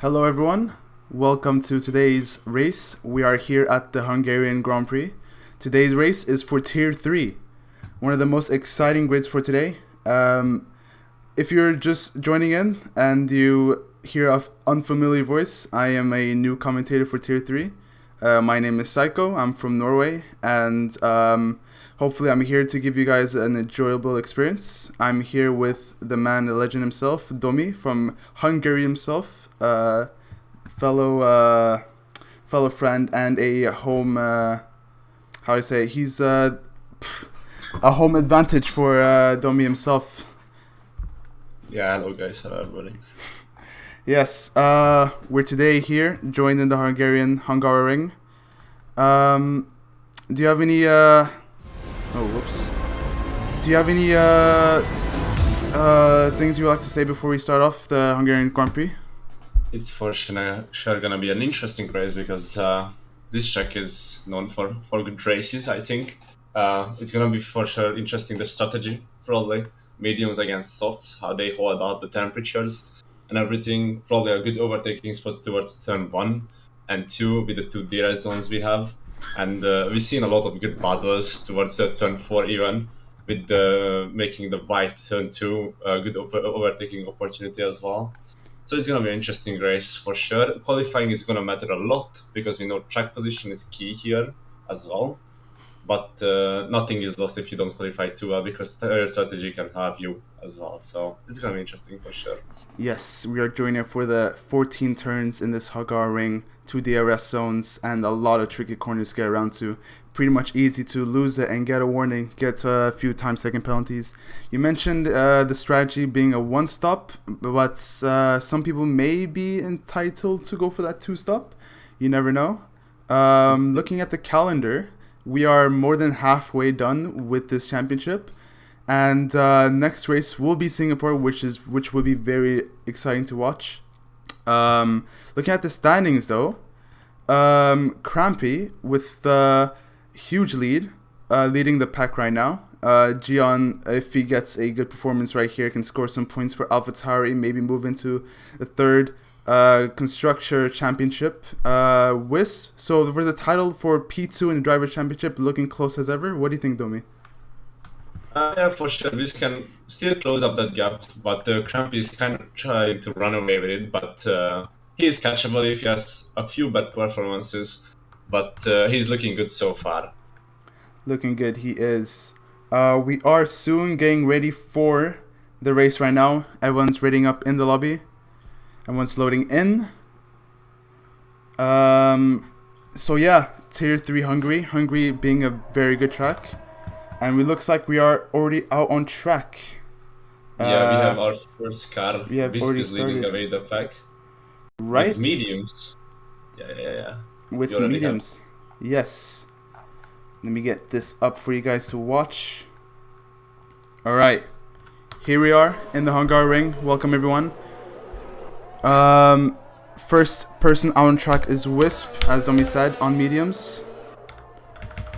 Hello everyone, welcome to today's race. We are here at the Hungarian Grand Prix. Today's race is for Tier 3, one of the most exciting grids for today. If you're just joining in and you hear an unfamiliar voice, I am a new commentator for Tier 3. My name is Psycho, I'm from Norway, and hopefully I'm here to give you guys an enjoyable experience. I'm here with the man, the legend himself, Domi from Hungary himself, fellow friend and a home, how do I say, he's a home advantage for Domi himself. Yeah, hello guys, hello everybody. Yes, we're today here, joined in the Hungaroring. Do you have any, Do you have any things you would like to say before we start off the Hungarian Grand Prix? It's for sure gonna be an interesting race because this track is known for good races, I think. It's gonna be for sure interesting, the strategy, probably. Mediums against softs, how they hold out the temperatures and everything. Probably a good overtaking spot towards turn 1 and 2 with the two DRS zones we have. And we've seen a lot of good battles towards turn 4 even, with making the white turn 2 a good overtaking opportunity as well. So it's going to be an interesting race for sure. Qualifying is going to matter a lot because we know track position is key here as well. But nothing is lost if you don't qualify too well because strategy can help you as well. So it's going to be interesting for sure. Yes, we are joining for the 14 turns in this Hungaroring, 2 DRS zones, and a lot of tricky corners to get around to. Pretty much easy to lose it and get a warning, get a few time-second penalties. You mentioned the strategy being a one-stop, but some people may be entitled to go for that two-stop. You never know. Looking at the calendar, we are more than halfway done with this championship. And next race will be Singapore, which will be very exciting to watch. Looking at the standings, though, Crampy with the huge lead, leading the pack right now. Gian, if he gets a good performance right here, can score some points for AlphaTauri, maybe move into the third Constructor Championship. Wisp, so for the title for P2 in the Driver Championship, looking close as ever. What do you think, Domi? Yeah, for sure. This can still close up that gap, but Cramp is kind of trying to run away with it. But he is catchable if he has a few bad performances. But he's looking good so far. Looking good, he is. We are soon getting ready for the race right now. Everyone's reading up in the lobby. Everyone's loading in. So yeah, Tier 3 Hungary. Hungary being a very good track. And it looks like we are already out on track. Yeah, we have our first car. We have already is leading started. away the pack. Right? With mediums. Yeah. With mediums. Yes. Let me get this up for you guys to watch. Alright. Here we are in the Hungaroring. Welcome everyone. First person out on track is Wisp, as Domi said, on mediums.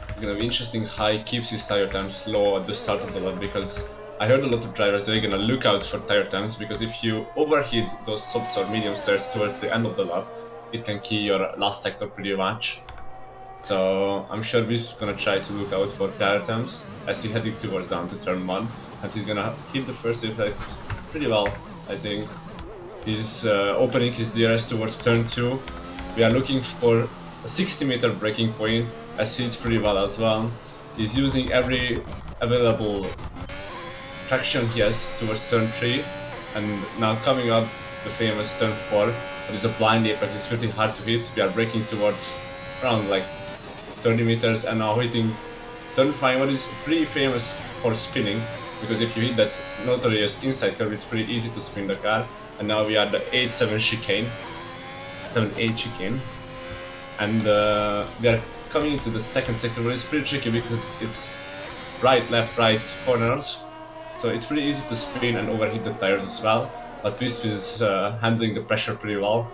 It's gonna be interesting how he keeps his tire times low at the start of the lap, because I heard a lot of drivers, they're gonna look out for tire times, because if you overheat those softs or medium tires towards the end of the lap, it can kill your last sector pretty much. So I'm sure Wisp is gonna try to look out for tire times as he's heading towards down to turn 1, and he's gonna hit the first effect pretty well, I think. He's opening his DRS towards turn 2. We are looking for a 60-meter braking point, as he hits pretty well as well. He's using every available traction he has towards turn 3, and now coming up the famous turn 4. It is a blind apex, it's pretty hard to hit. We are braking towards around like 30 meters, and now hitting turn 5, what is pretty famous for spinning, because if you hit that notorious inside curve, it's pretty easy to spin the car. And now we are the 8-7 chicane, 7-8 chicane, and we are coming into the second sector, where it's pretty tricky because it's right, left, right corners, so it's pretty easy to spin and overheat the tires as well. But Wisp is handling the pressure pretty well.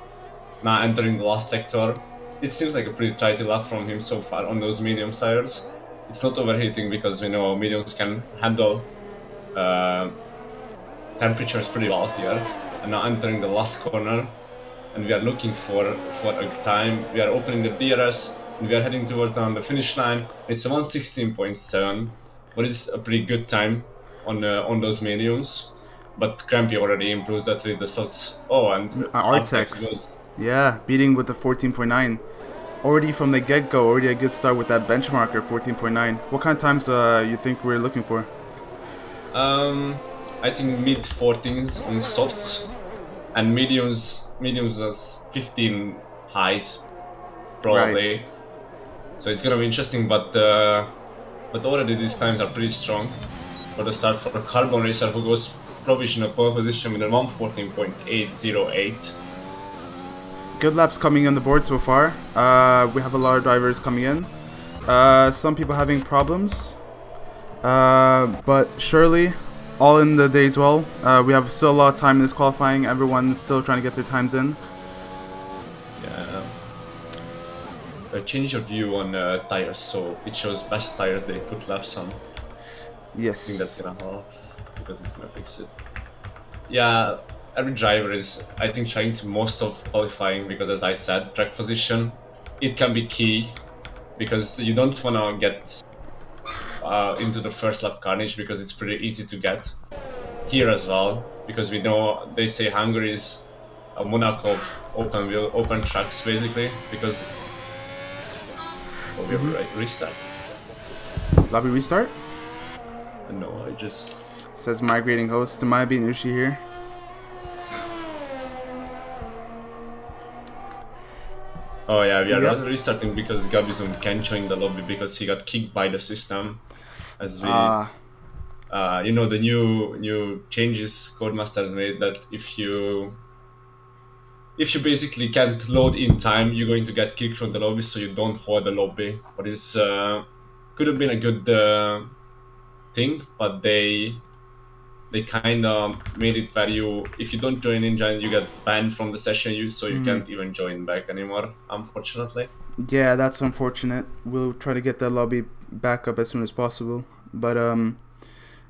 Now entering the last sector, it seems like a pretty tight lap from him so far on those medium tires. It's not overheating because we know mediums can handle temperatures pretty well here. And now entering the last corner, and we are looking for a time. We are opening the DRS, and we are heading towards on the finish line. It's a 1:16.7, what is a pretty good time on those mediums. But Crampy already improves that with the softs. Oh, and Artex Artex. goes. Yeah, beating with the 14.9. Already from the get-go, already a good start with that benchmarker, 14.9. What kind of times you think we're looking for? I think mid 14s on softs, and mediums as 15 highs Right. probably. So it's gonna be interesting, but already these times are pretty strong for the start for a Carbon Racer who goes provisional pole position with a 1:14.808. Good laps coming on the board so far. We have a lot of drivers coming in. Some people having problems. But surely, all in the days well. We have still a lot of time in this qualifying. Everyone's still trying to get their times in. Yeah. Change your view on tires, so it shows best tires they put laps on. Yes. I think that's gonna help because it's gonna fix it. Yeah, every driver is, I think, trying to most of qualifying because, as I said, track position, it can be key because you don't wanna get into the first lap carnage because it's pretty easy to get here as well, because we know they say Hungary is a Monaco of open tracks basically, because we have a restart. Lobby restart? No, I just Says migrating host to Mayabi and Ushi here. Oh yeah, we are restarting because Gabizum can't join the lobby because he got kicked by the system. As we, you know, the new changes Codemasters made that if you basically can't load in time, you're going to get kicked from the lobby, so you don't hold the lobby. But it's could have been a good thing, but they kind of made it where if you don't join Engine, you get banned from the session, you can't even join back anymore, unfortunately. Yeah, that's unfortunate. We'll try to get that lobby back up as soon as possible. But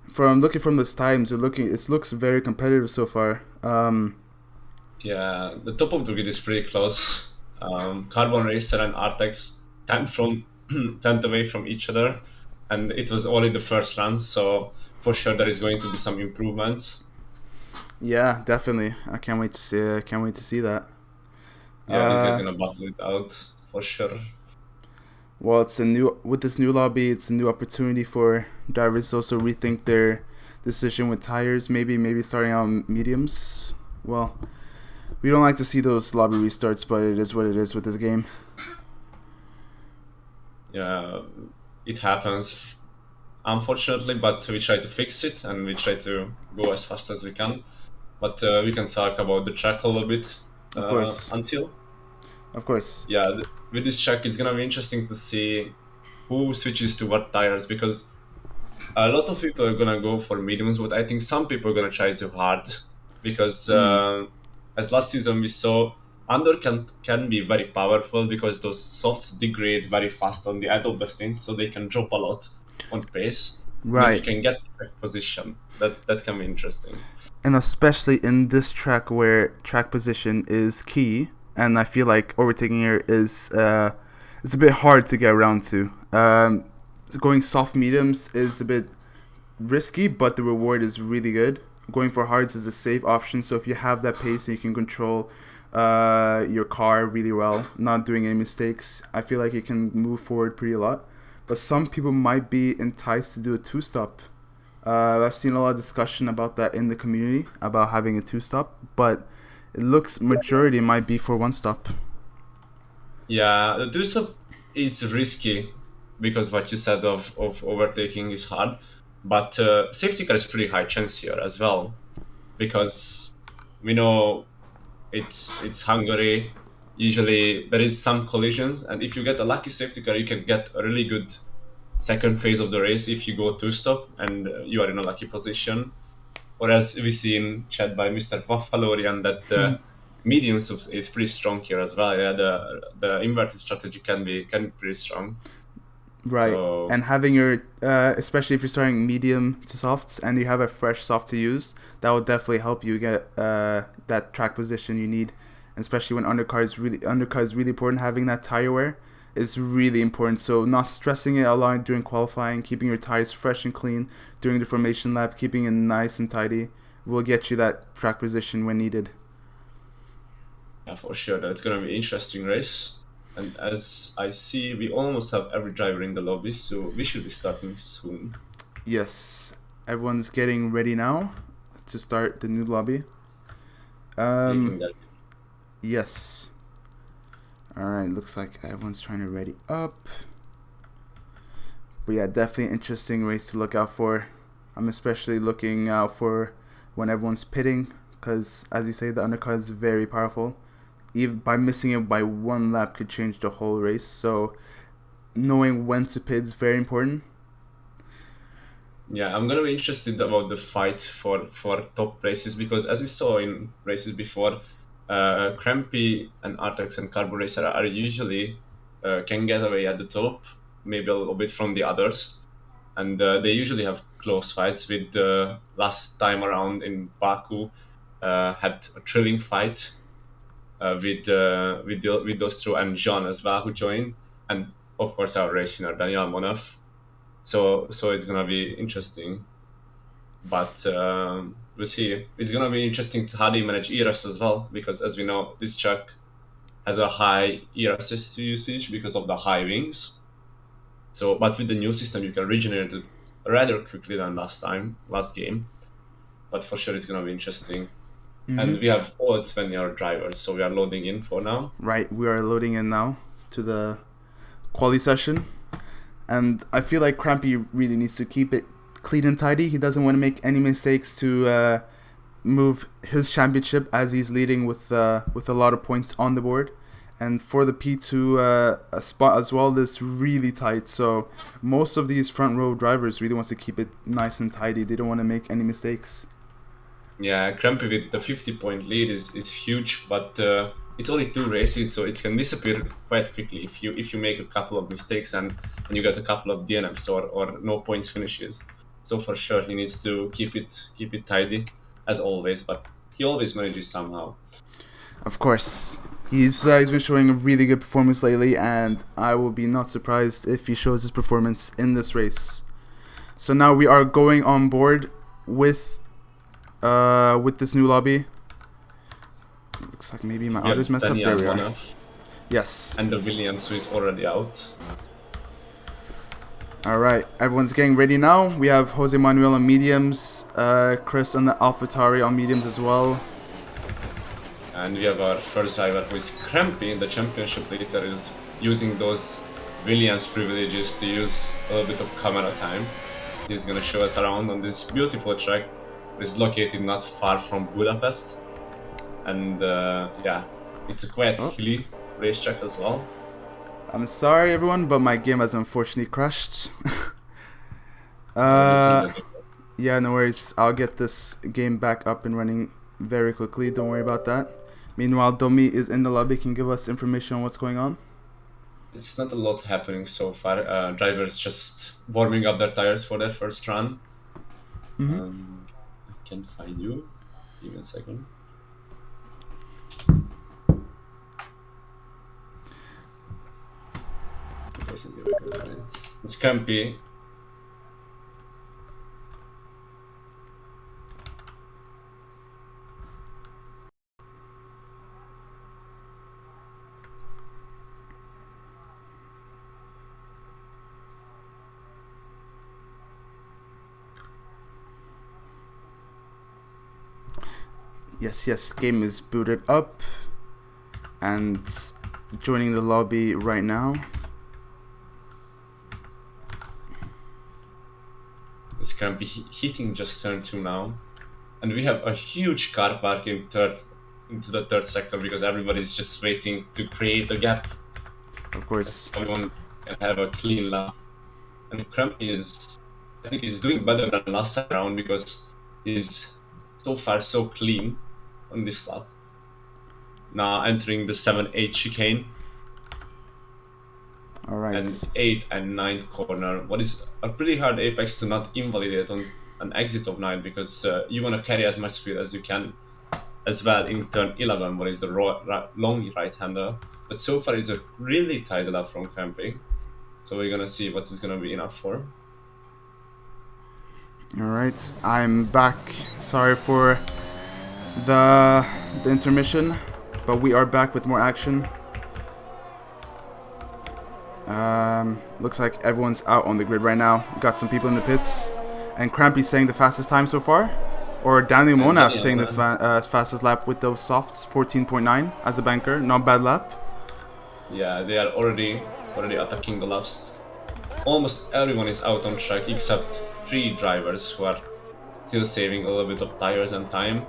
from looking from those times, it looks very competitive so far. Yeah, the top of the grid is pretty close. Carbon Racer and Artex 10 away from each other, and it was only the first run, so for sure there is going to be some improvements. Yeah, definitely. I can't wait to see. That. Yeah, this guy's gonna battle it out for sure. Well, with this new lobby, it's a new opportunity for drivers to also rethink their decision with tires. Maybe starting on mediums. Well, we don't like to see those lobby restarts, but it is what it is with this game. Yeah, it happens, unfortunately, but we try to fix it and we try to go as fast as we can. But we can talk about the track a little bit. Of course. Of course. Yeah, with this track, it's gonna be interesting to see who switches to what tires, because a lot of people are gonna go for mediums, but I think some people are gonna try too hard because as last season we saw, under can be very powerful because those softs degrade very fast on the end of the stint, so they can drop a lot on pace. Right. And if you can get track position, that can be interesting. And especially in this track where track position is key, and I feel like overtaking here is it's a bit hard to get around to. Going soft mediums is a bit risky, but the reward is really good. Going for hards is a safe option, so if you have that pace and you can control your car really well, not doing any mistakes, I feel like you can move forward pretty a lot. But some people might be enticed to do a two-stop. I've seen a lot of discussion about that in the community, about having a two-stop, but it looks majority might be for one-stop. Yeah, the two-stop is risky because what you said of overtaking is hard, but safety car is pretty high chance here as well, because we know it's Hungary. Usually there is some collisions, and if you get a lucky safety car, you can get a really good second phase of the race if you go two-stop and you are in a lucky position. Whereas we see in chat by Mr. Waffalorian that mediums is pretty strong here as well. Yeah, the inverted strategy can be pretty strong. Right, so, and having your, especially if you're starting medium to softs and you have a fresh soft to use, that will definitely help you get that track position you need especially when undercut is really important. Having that tire wear is really important. So not stressing it a lot during qualifying, keeping your tires fresh and clean during the formation lap, keeping it nice and tidy will get you that track position when needed. Yeah, for sure. That's gonna be an interesting race. And as I see, we almost have every driver in the lobby, so we should be starting soon. Yes, everyone's getting ready now to start the new lobby. Yes. Alright, looks like everyone's trying to ready up. But yeah, definitely an interesting race to look out for. I'm especially looking out for when everyone's pitting, because as you say, the undercut is very powerful. Even by missing it by one lap could change the whole race. So knowing when to pit is very important. Yeah, I'm gonna be interested about the fight for top races, because as we saw in races before, Crampy and Artex and Carbon Racer are usually can get away at the top, maybe a little bit from the others, and they usually have close fights. With last time around in Baku, had a thrilling fight with those two, and Jean as well, who joined, and of course our racer Daniel Monaf. So it's gonna be interesting, but we'll see. It's gonna be interesting to how they manage ERS as well, because as we know, this truck has a high ERS usage because of the high wings. So, but with the new system, you can regenerate it rather quickly than last game. But for sure, it's gonna be interesting. And we have all 20-hour drivers, so we are loading in for now. Right, we are loading in now to the quali session. And I feel like Crampy really needs to keep it clean and tidy. He doesn't want to make any mistakes to move his championship, as he's leading with a lot of points on the board. And for the P2 a spot as well is really tight. So most of these front row drivers really wants to keep it nice and tidy. They don't want to make any mistakes. Yeah, Crampy with the 50-point lead is huge, but it's only 2 races, so it can disappear quite quickly if you make a couple of mistakes and you get a couple of DNFs or no points finishes. So for sure he needs to keep it tidy as always, but he always manages somehow. Of course. He's been showing a really good performance lately, and I will be not surprised if he shows his performance in this race. So now we are going on board with this new lobby. Looks like maybe my audio's messed up. There we are. Yes. And the Williams, who is already out. Alright, everyone's getting ready now. We have Jose Manuel on mediums, Chris on the AlphaTauri on mediums as well. And we have our first driver, who is Crampy, the championship leader, is using those Williams privileges to use a little bit of camera time. He's gonna show us around on this beautiful track. It's located not far from Budapest, and yeah, it's a quite hilly racetrack as well. I'm sorry everyone, but my game has unfortunately crashed. Yeah, no worries. I'll get this game back up and running very quickly. Don't worry about that. Meanwhile, Domi is in the lobby. Can give us information on what's going on? It's not a lot happening so far. Drivers just warming up their tires for their first run. I can't find you. Give me a second. It's Campy. Yes, game is booted up and joining the lobby right now. This can be hitting just turn 2 now, and we have a huge car park into the third sector because everybody's just waiting to create a gap. Of course, everyone can have a clean lap, and Crampy I think he's doing better than last time around because he's so far so clean on this lap. Now entering the 7-8 chicane. Alright. And 8 and 9 corner. What is a pretty hard apex to not invalidate on an exit of 9 because you want to carry as much speed as you can as well in turn 11, what is the long right-hander. But so far it's a really tight lap from Crampy. So we're gonna see what is gonna be enough for. Alright, I'm back. Sorry for the intermission, but we are back with more action. Looks like everyone's out on the grid right now. Got some people in the pits. And Crampy saying the fastest time so far. Or Daniel Monaf saying the fastest lap with those softs, 14.9 as a banker. Not bad lap. Yeah, they are already attacking the laps. Almost everyone is out on track except 3 drivers who are still saving a little bit of tires and time.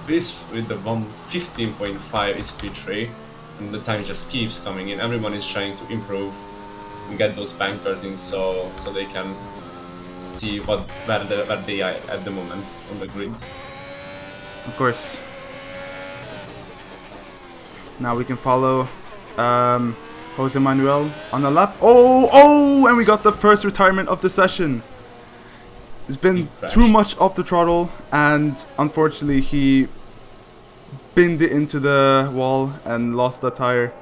This with the 15.5 is P3, and the time just keeps coming in. Everyone is trying to improve and get those bankers in so they can see where they are at the moment on the grid. Of course. Now we can follow Jose Manuel on the lap. Oh, and we got the first retirement of the session. It's been too much off the throttle, and unfortunately he binned it into the wall and lost the tire.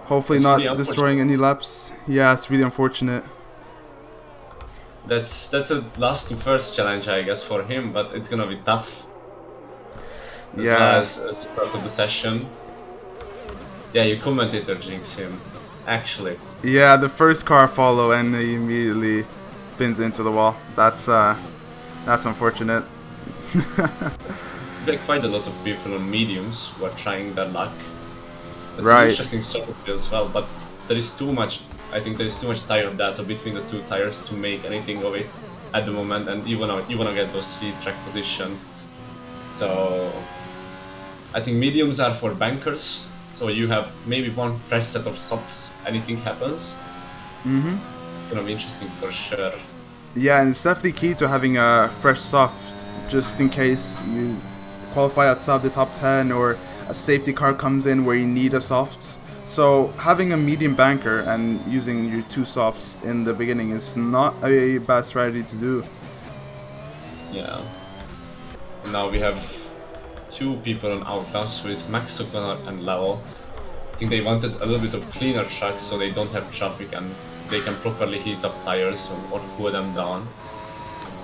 Hopefully not really destroying any laps. Yeah, it's really unfortunate. That's a last to first challenge, I guess, for him, but it's gonna be tough. As well as the start of the session. Yeah, your commentator jinx him, actually. Yeah, the first car follow and he immediately spins into the wall. That's unfortunate. There are quite a lot of people on mediums who are trying their luck. That's right. An interesting strategy as well, but there is too much. I think there is too much tire data between the 2 tires to make anything of it at the moment, and you wanna get those speed track position. So I think mediums are for bankers. So you have maybe one fresh set of softs. Anything happens. It's gonna be interesting for sure. Yeah, and it's definitely key to having a fresh soft, just in case you qualify outside the top 10 or a safety car comes in where you need a soft. So having a medium banker and using your 2 softs in the beginning is not a bad strategy to do. Yeah. And now we have 2 people on Outlast, who is Max O'Connor and Leo. I think they wanted a little bit of cleaner tracks so they don't have traffic and they can properly heat up tires or cool them down.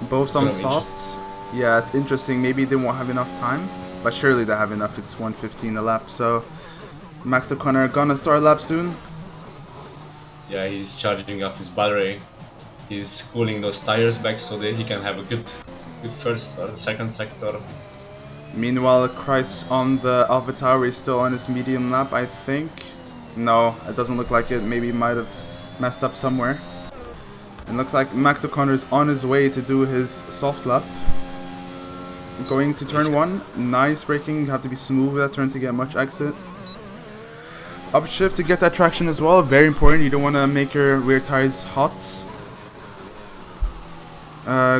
Both some softs. Yeah, it's interesting. Maybe they won't have enough time, but surely they have enough. It's 1:15 a lap, so Max O'Connor gonna start a lap soon. Yeah, he's charging up his battery. He's cooling those tires back so that he can have a good first or second sector. Meanwhile, Christ on the Alpha Tower is still on his medium lap, I think. No, it doesn't look like it. Maybe he might have messed up somewhere. It looks like Max O'Connor's on his way to do his soft lap. Going to turn 1. Nice braking. You have to be smooth with that turn to get much exit. Upshift to get that traction as well. Very important. You don't want to make your rear tires hot.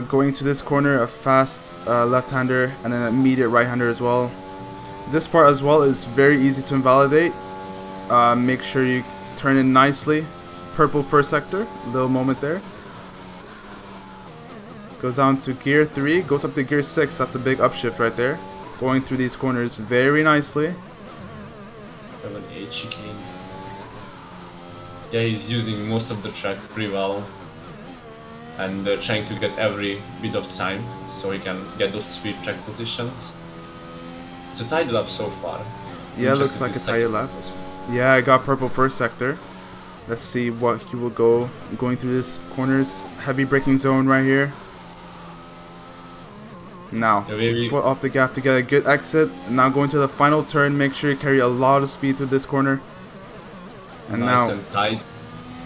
Going to this corner, a fast left-hander and an immediate right-hander as well. This part as well is very easy to invalidate. Make sure you turn in nicely. Purple first sector, little moment there. Goes down to gear 3, goes up to gear 6. That's a big upshift right there. Going through these corners very nicely. 7-8 chicane. Yeah, he's using most of the track pretty well. And trying to get every bit of time so he can get those speed track positions. It's a tidy lap so far. Yeah, looks like a tidy lap. Yeah, I got purple first sector. Let's see what he will go going through this corners. Heavy braking zone right here. Now, foot off the gas to get a good exit. Now going to the final turn. Make sure you carry a lot of speed through this corner. And nice now, and tight.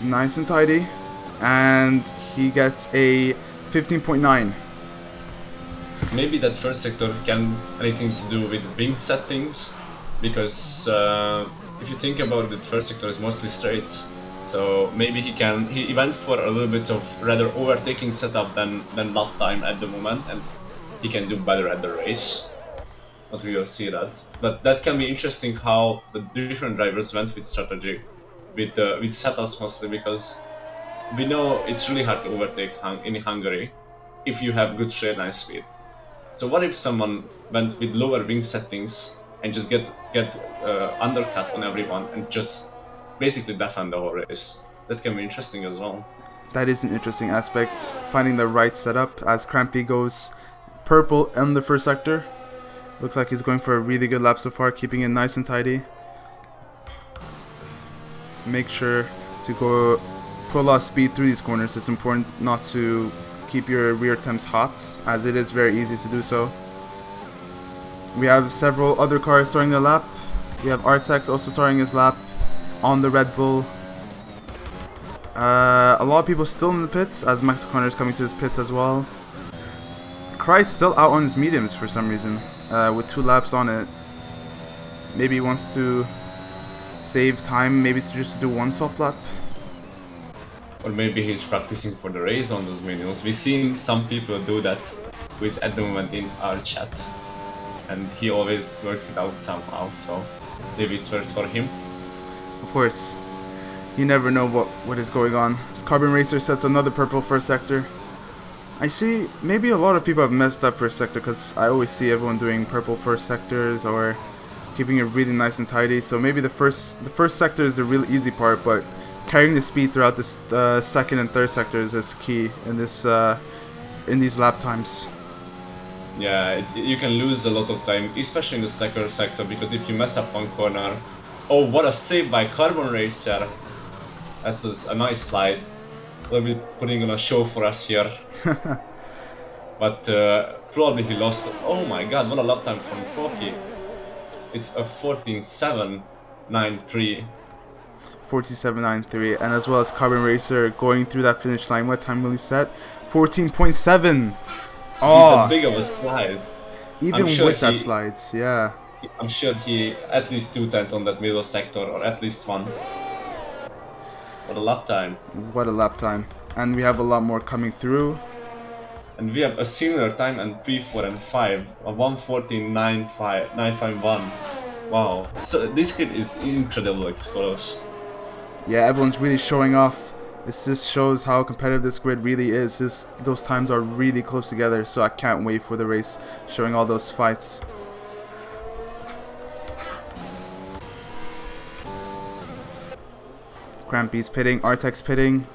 Nice and tidy. And he gets a 15.9. Maybe that first sector can anything to do with wing settings, because if you think about it, the first sector is mostly straights. So maybe he went for a little bit of rather overtaking setup than lap time at the moment, and he can do better at the race. But we will see that. But that can be interesting how the different drivers went with strategy, with setups mostly, because we know it's really hard to overtake in Hungary if you have good straight line speed. So what if someone went with lower wing settings and just get undercut on everyone and just basically defend the whole race. That can be interesting as well. That is an interesting aspect, finding the right setup as Crampy goes purple in the first sector. Looks like he's going for a really good lap so far, keeping it nice and tidy. Make sure to go put a lot of speed through these corners. It's important not to keep your rear temps hot, as it is very easy to do so. We have several other cars starting their lap. We have Artex also starting his lap on the Red Bull. A lot of people still in the pits, as Max O'Connor is coming to his pits as well. Kry's still out on his mediums for some reason, with 2 laps on it. Maybe he wants to save time, maybe to just do 1 soft lap. Or maybe he's practicing for the race on those mediums. We've seen some people do that, who is at the moment in our chat. And he always works it out somehow, so maybe it's worse for him. Of course. You never know what is going on. This Carbon Racer sets another purple first sector. I see maybe a lot of people have messed up first sector, because I always see everyone doing purple first sectors or keeping it really nice and tidy. So maybe the first sector is the real easy part, but carrying the speed throughout the second and third sectors is key in this in these lap times. Yeah, you can lose a lot of time, especially in the second sector, because if you mess up one corner... Oh, what a save by Carbon Racer! That was a nice slide. A little bit putting on a show for us here. But probably he lost... Oh my god, what a lap time from Foki. It's a 14.793. 47.93, and as well as Carbon Racer going through that finish line. What time will he set? 14.7. Oh, even big of a slide. Even sure with that slides, yeah. I'm sure he at least 2/10 on that middle sector, or at least 1. What a lap time. What a lap time. And we have a lot more coming through. And we have a similar time and P4 and 5. A 1:14.951. Wow. So this grid is incredible, Expolos. Yeah, everyone's really showing off. This just shows how competitive this grid really is. Those times are really close together, so I can't wait for the race, showing all those fights. Crampy's pitting, Artex pitting.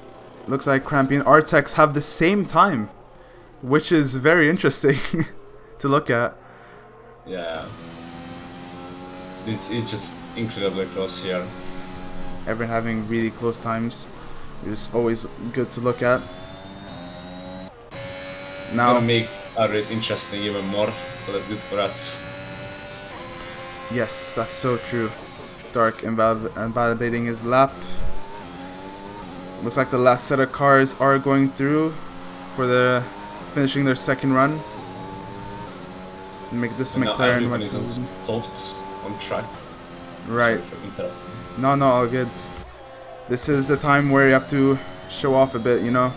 Looks like Crampy and Artex have the same time, which is very interesting to look at. Yeah. This is just incredibly close here. Everyone having really close times. It's always good to look at. Now, it's gonna make our race interesting even more, so that's good for us. Yes, that's so true. Dark invalidating his lap. Looks like the last set of cars are going through for the finishing their second run. Make this and McLaren now is on softs on track. Right. No, all good. This is the time where you have to show off a bit, you know.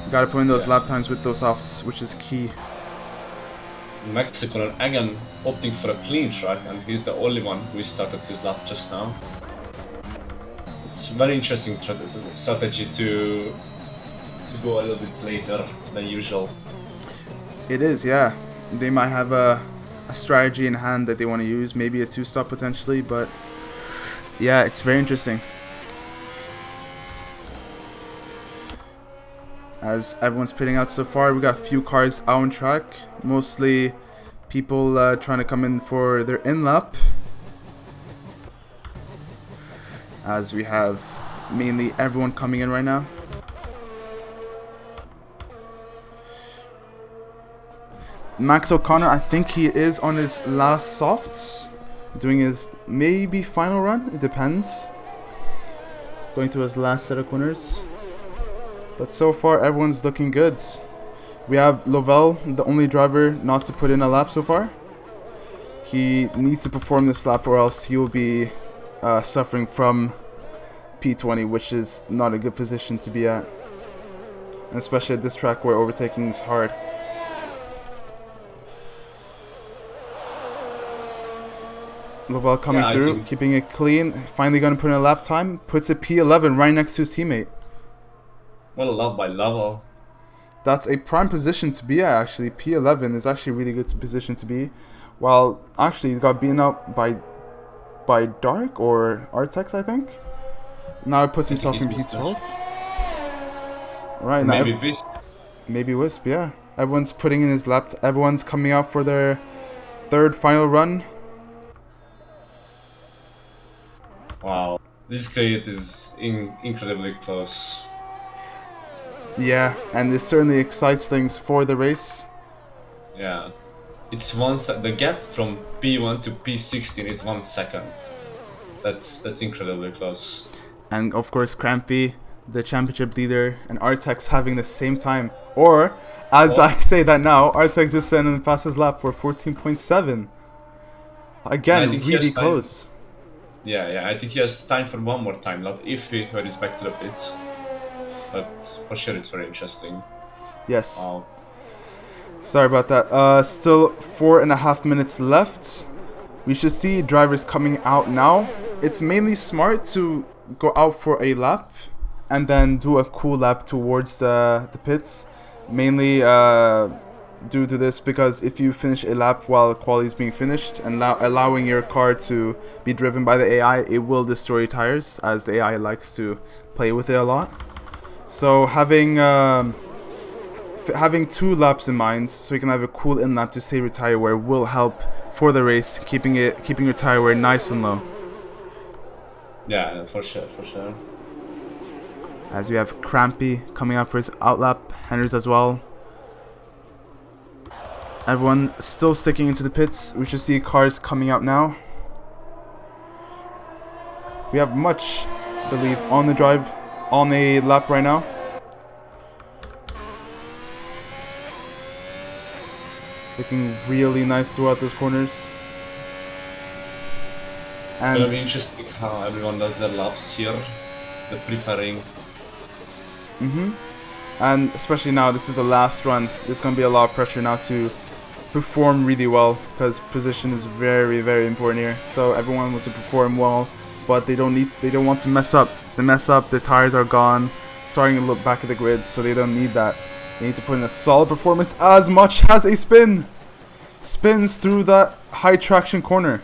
You gotta put in those lap times with those softs, which is key. Mexico again opting for a clean track, and he's the only one who started his lap just now. It's a very interesting strategy to go a little bit later than usual. It is, yeah. They might have a strategy in hand that they want to use, maybe a 2-stop potentially, but yeah, it's very interesting. As everyone's pitting out so far, we got a few cars out on track, mostly people trying to come in for their in-lap, as we have mainly everyone coming in right now. Max O'Connor, I think he is on his last softs, doing his maybe final run, it depends. Going through his last set of corners. But so far, everyone's looking good. We have Lovell, the only driver not to put in a lap so far. He needs to perform this lap or else he will be suffering from P20, which is not a good position to be at. And especially at this track where overtaking is hard. Lovell coming through, keeping it clean. Finally going to put in a lap time. Puts a P11 right next to his teammate. What a lap by Lovell. That's a prime position to be at, actually. P11 is actually a really good position to be. Well, actually, he got beaten up by Dark or Artex, I think. Now he puts I think himself it in was P12. Right or now, maybe this. maybe Wisp. Yeah, everyone's putting in his lap. Everyone's coming out for their third final run. Wow, this grid is incredibly close. Yeah, and this certainly excites things for the race. Yeah, it's 1 the gap from P1 to P16 is 1 second. That's incredibly close. And of course, Crampy, the championship leader, and Artex having the same time. Or, as I say that now, Artex just sent in the fastest lap for 14.7. Again, I think he really has time. close. Yeah, I think he has time for one more time lap if he hurries back to the pits. But for sure, it's very interesting. Yes. Wow. Sorry about that. Still 4.5 minutes left. We should see drivers coming out now. It's mainly smart to go out for a lap and then do a cool lap towards the pits. Mainly due to this, because if you finish a lap while quali is being finished and allowing your car to be driven by the AI, it will destroy your tires, as the AI likes to play with it a lot. So having 2 laps in mind, so you can have a cool in lap to save your tire wear, will help for the race, keeping your tire wear nice and low. Yeah, for sure. As we have Crampy coming out for his outlap, Henders as well. Everyone still sticking into the pits. We should see cars coming out now. We have much believe on the drive, on a lap right now. Looking really nice throughout those corners. It's gonna be interesting how everyone does their laps here. The preparing. And especially now, this is the last run. There's gonna be a lot of pressure now to perform really well, because position is very, very important here. So everyone wants to perform well, but they don't want to mess up. If they mess up, their tires are gone, starting to look back at the grid. So they don't need that. They need to put in a solid performance. As much as a spins through that high traction corner.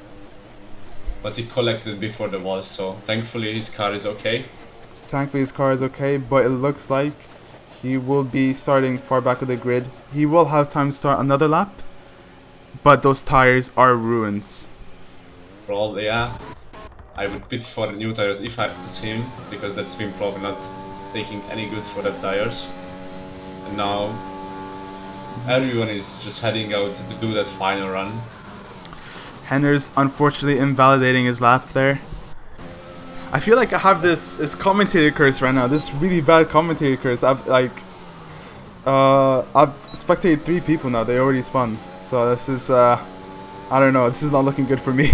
But he collected before the wall, so thankfully his car is okay. Thankfully his car is okay, but it looks like he will be starting far back of the grid. He will have time to start another lap, but those tires are ruins. Probably, yeah. I would pit for new tires if I was him, because that's been probably not taking any good for the tires. And now everyone is just heading out to do that final run. Henner's unfortunately invalidating his lap there. I feel like I have this commentator curse right now. This really bad commentator curse. I've spectated 3 people now. They already spun. So this is I don't know. This is not looking good for me.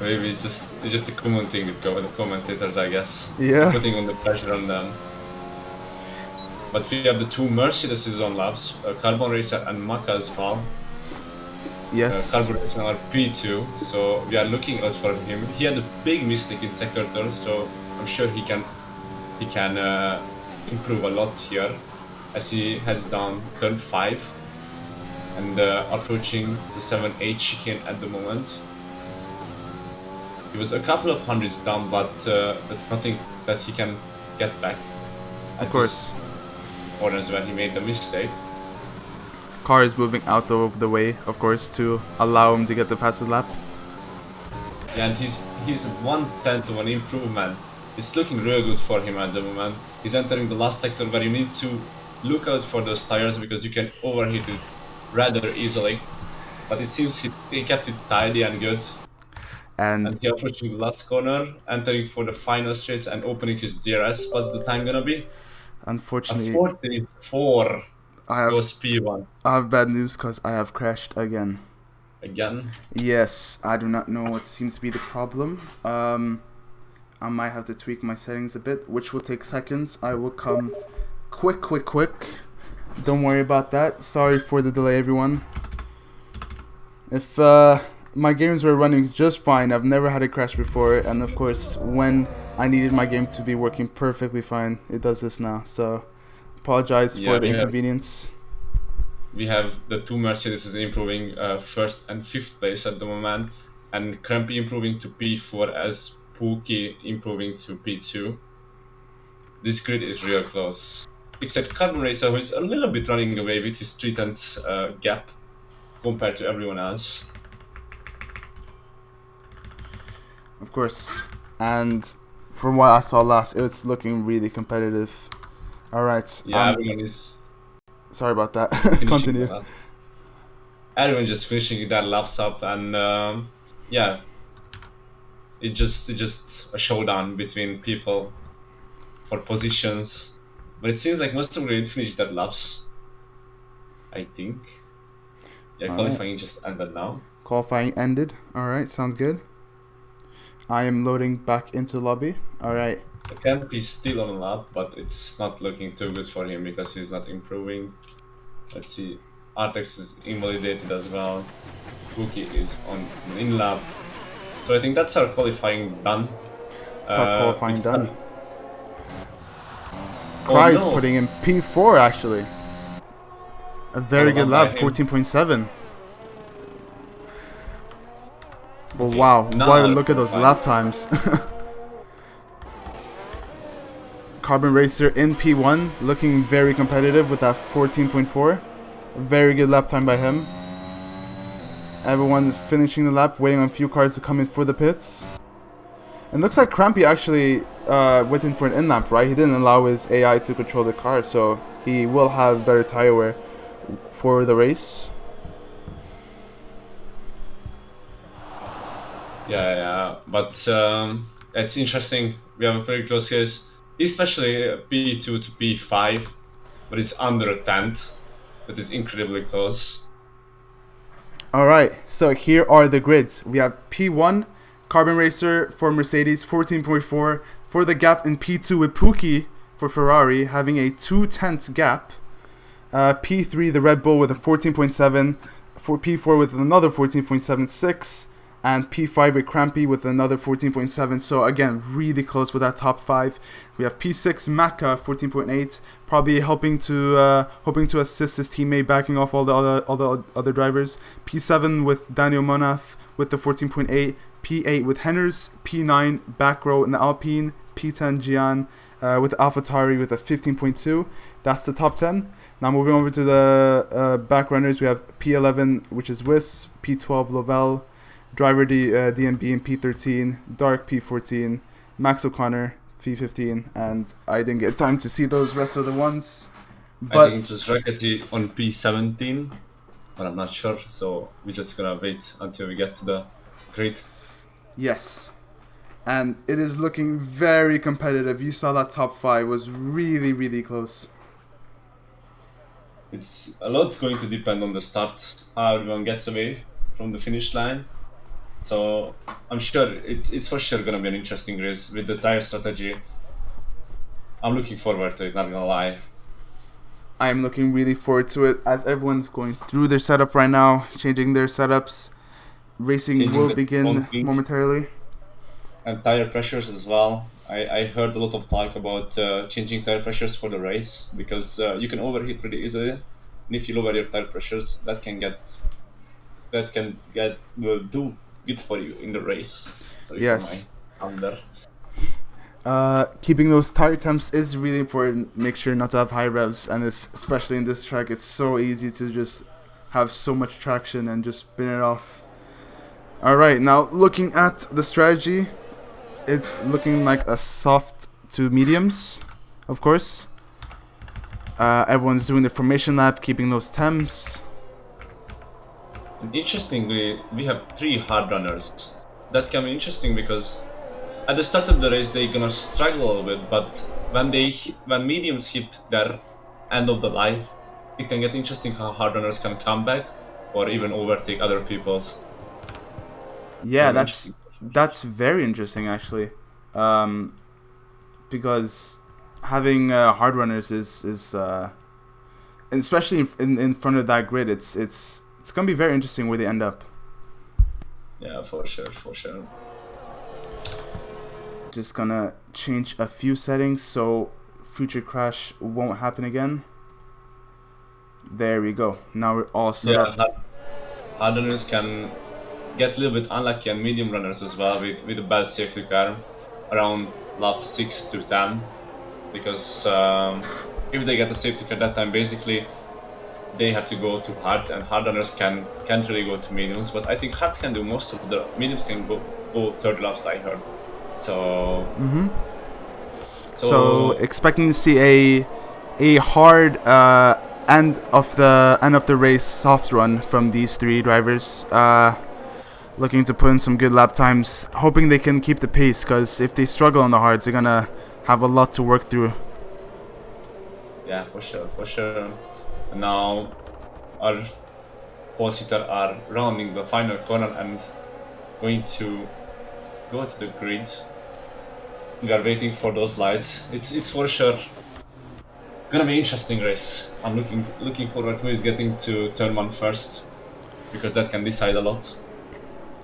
Maybe it's just the common thing with the commentators, I guess. Yeah. Putting on the pressure on them. But we have the 2 Mercedes on laps, Carbon Racer and Maka as well. Yes. Carbon Racer are P2, so we are looking out for him. He had a big mistake in sector turn, so I'm sure he can improve a lot here as he heads down turn 5 and approaching the 7-8 chicane at the moment. He was a couple of hundreds down, but that's nothing that he can get back. Of course. Corners where he made the mistake. Car is moving out of the way, of course, to allow him to get the fastest lap. Yeah, and he's 1/10 of an improvement. It's looking real good for him at the moment. He's entering the last sector where you need to look out for those tires because you can overheat it rather easily. But it seems he kept it tidy and good. And he approaching the last corner, entering for the final straights and opening his DRS. What's the time gonna be? Unfortunately, 44 goes P1. I have bad news because I have crashed again. Again? Yes, I do not know what seems to be the problem. I might have to tweak my settings a bit, which will take seconds. I will come quick. Don't worry about that. Sorry for the delay, everyone. If my games were running just fine, I've never had a crash before, and of course, when I needed my game to be working perfectly fine, it does this now. So, apologize for the inconvenience. we have the two Mercedes improving first and fifth place at the moment, and Crampy improving to P4 as Pookie improving to P2. This grid is real close. Except Carbon Racer, who is a little bit running away with his 3 tenths gap compared to everyone else. Of course. And from what I saw last, it's looking really competitive. All right. Yeah, everyone is. Sorry about that. Continue. Everyone just finishing their laps up, and yeah, it's just a showdown between people for positions. But it seems like most of them didn't finish their laps. I think. Yeah, qualifying just ended now. Qualifying ended. All right, sounds good. I am loading back into lobby. All right. The camp is still on a lap, but it's not looking too good for him because he's not improving. Let's see. Artex is invalidated as well. Cookie is on an in lap. So I think that's our qualifying done. Qualifying done. Cry is putting in P4 actually. A very good lap, 14.7. But okay. Wow, what a look at those lap times. Carbon Racer in P1, looking very competitive with that 14.4. Very good lap time by him. Everyone finishing the lap, waiting on a few cars to come in for the pits. And looks like Crampy actually went in for an in-lap, right? He didn't allow his AI to control the car, so he will have better tire wear for the race. Yeah, but it's interesting. We have a very close case, especially P2 to P5, but it's under a tenth. That is incredibly close. Alright, so here are the grids. We have P1, Carbon Racer for Mercedes, 14.4. For the gap in P2 with Pookie for Ferrari, having a 2/10 gap. P3, the Red Bull with a 14.7. For P4 with another 14.76. And P5 with Crampy with another 14.7. So again, really close with that top 5. We have P6 Maka 14.8, probably hoping to assist his teammate, backing off all the other drivers. P7 with Daniel Monath with the 14.8. P8 with Henners. P9 back row in the Alpine. P10 Gian with AlphaTauri with a 15.2. That's the top 10. Now moving over to the back runners, we have P11, which is Wiss. P12 Lovell. Driver DMB in P13, Dark P14, Max O'Connor P15, and I didn't get time to see those rest of the ones. But I think it was Rackety on P17, but I'm not sure, so we're just gonna wait until we get to the grid. Yes, and it is looking very competitive. You saw that top 5 was really, really close. It's a lot going to depend on the start, how everyone gets away from the finish line. So I'm sure it's for sure gonna be an interesting race with the tire strategy. I'm looking forward to it, not gonna lie. I'm looking really forward to it as everyone's going through their setup right now, changing their setups. Racing will begin momentarily. And tire pressures as well. I heard a lot of talk about changing tire pressures for the race because you can overheat pretty easily, and if you lower your tire pressures, that can do good for you in the race. So yes. Under. Keeping those tire temps is really important. Make sure not to have high revs, and especially in this track, it's so easy to just have so much traction and just spin it off. Alright, now looking at the strategy, it's looking like a soft to mediums, of course. Everyone's doing the formation lap, keeping those temps. Interestingly, we have 3 hard runners. That can be interesting because at the start of the race they're gonna struggle a little bit, but when mediums hit their end of the life, it can get interesting how hard runners can come back or even overtake other people's. Yeah, that's very interesting actually, because having hard runners is especially in front of that grid, it's gonna be very interesting where they end up. Yeah, for sure. Just gonna change a few settings so future crash won't happen again. There we go. Now we're all set up. Hard runners can get a little bit unlucky, and medium runners as well with a bad safety car around lap 6 to 10, because if they get a safety car that time, basically they have to go to hards, and hard runners can't really go to mediums. But I think hards can do most of the mediums, can go third laps, I heard. So So expecting to see a hard end of the race soft run from these three drivers. Looking to put in some good lap times, hoping they can keep the pace, because if they struggle on the hards, they're gonna have a lot to work through. Yeah, for sure. Now our pole-sitter are rounding the final corner and going to go to the grid. We are waiting for those lights. It's for sure gonna be interesting race. I'm looking forward to who is getting to turn 1 first, because that can decide a lot.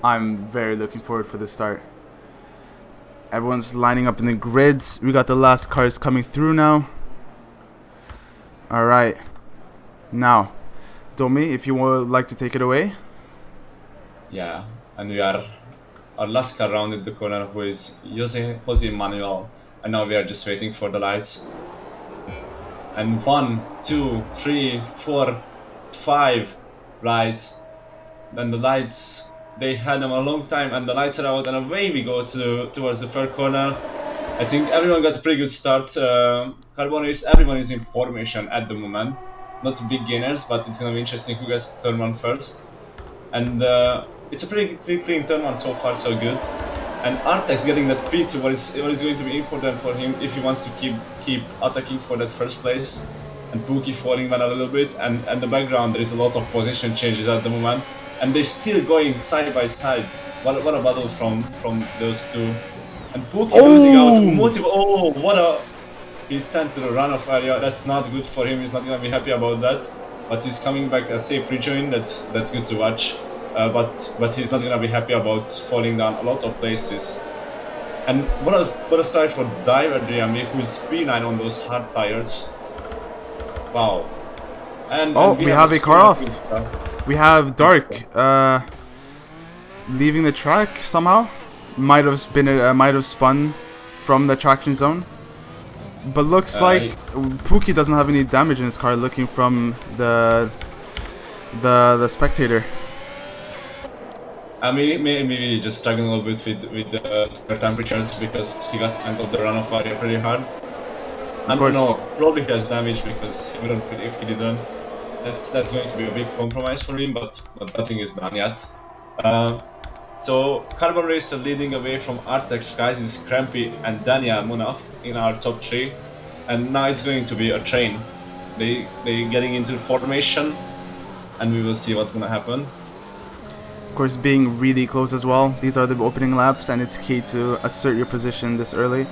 I'm very looking forward for the start. Everyone's lining up in the grids. We got the last cars coming through now. Alright. Now, Domi, if you would like to take it away. Yeah, and our last car rounded the corner, who is Jose Manuel, and now we are just waiting for the lights. And 1, 2, 3, 4, 5 lights. Then the lights, they had them a long time, and the lights are out, and away we go towards the third corner. I think everyone got a pretty good start. Carbon Race, everyone is in formation at the moment. Not big gainers, but it's gonna be interesting who gets turn 1 first. And it's a pretty clean turn 1 so far, so good. And Artex getting that P2, what is going to be important for him if he wants to keep attacking for that first place. And Pookie falling down a little bit, and the background there is a lot of position changes at the moment. And they're still going side by side. What a battle from those two. And Pookie losing out. He's sent to the runoff area. That's not good for him. He's not gonna be happy about that. But he's coming back a safe rejoin. That's good to watch. But he's not gonna be happy about falling down a lot of places. And what a start for Diver Driami, who's P9 on those hard tires. Wow. And we have a car off. We have Dark leaving the track somehow. Might have spun from the traction zone. But looks like Pookie doesn't have any damage in his car, looking from the spectator. Maybe just struggling a little bit with the temperatures, because he got sent off the runoff area pretty hard. I don't know, probably he has damage, because he wouldn't quit if he didn't. That's going to be a big compromise for him, but nothing is done yet. So Carbon Racer leading away from Artex, guys, is Crampy and Dania Munaf in our top 3, and now it's going to be a train. They getting into formation, and we will see what's gonna happen. Of course, being really close as well. These are the opening laps, and it's key to assert your position this early.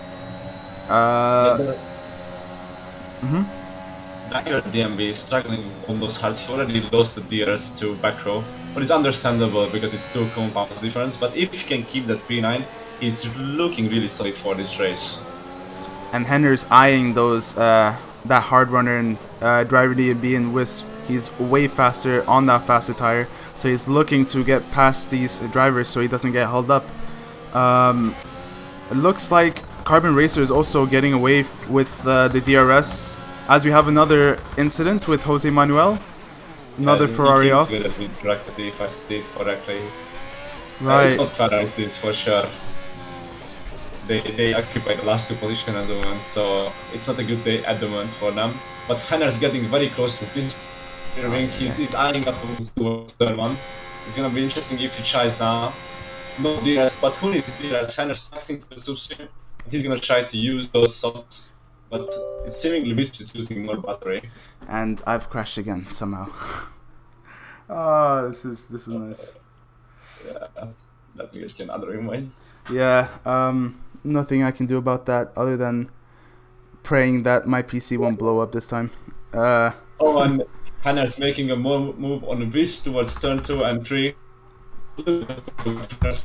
Dagger DMB is struggling on those hards. He already lost the DRS to back row, but it's understandable because it's 2 compounds difference. But if he can keep that P9, he's looking really solid for this race. And Henner's eyeing those that hard runner and driver DMB and Wisp. He's way faster on that faster tire, so he's looking to get past these drivers so he doesn't get held up. It looks like Carbon Racer is also getting away with the DRS, as we have another incident with Jose Manuel. Another Ferrari off. Good at with if I see it correctly. Right. It's not Ferrari, it's for sure. They occupy the last 2 positions at the moment, so it's not a good day at the moment for them. But Henner's getting very close to this. He's eyeing up towards third 1. It's gonna be interesting if he tries now. No DRS, but who needs DRS? Henner's passing to the substream. He's gonna try to use those softs, but it's seemingly Wisp is using more battery. And I've crashed again somehow. Oh, this is nice. Yeah, let me get you another invite. Yeah, nothing I can do about that other than praying that my PC won't blow up this time. And Henner's making a move on Wisp towards turn 2 and 3. Because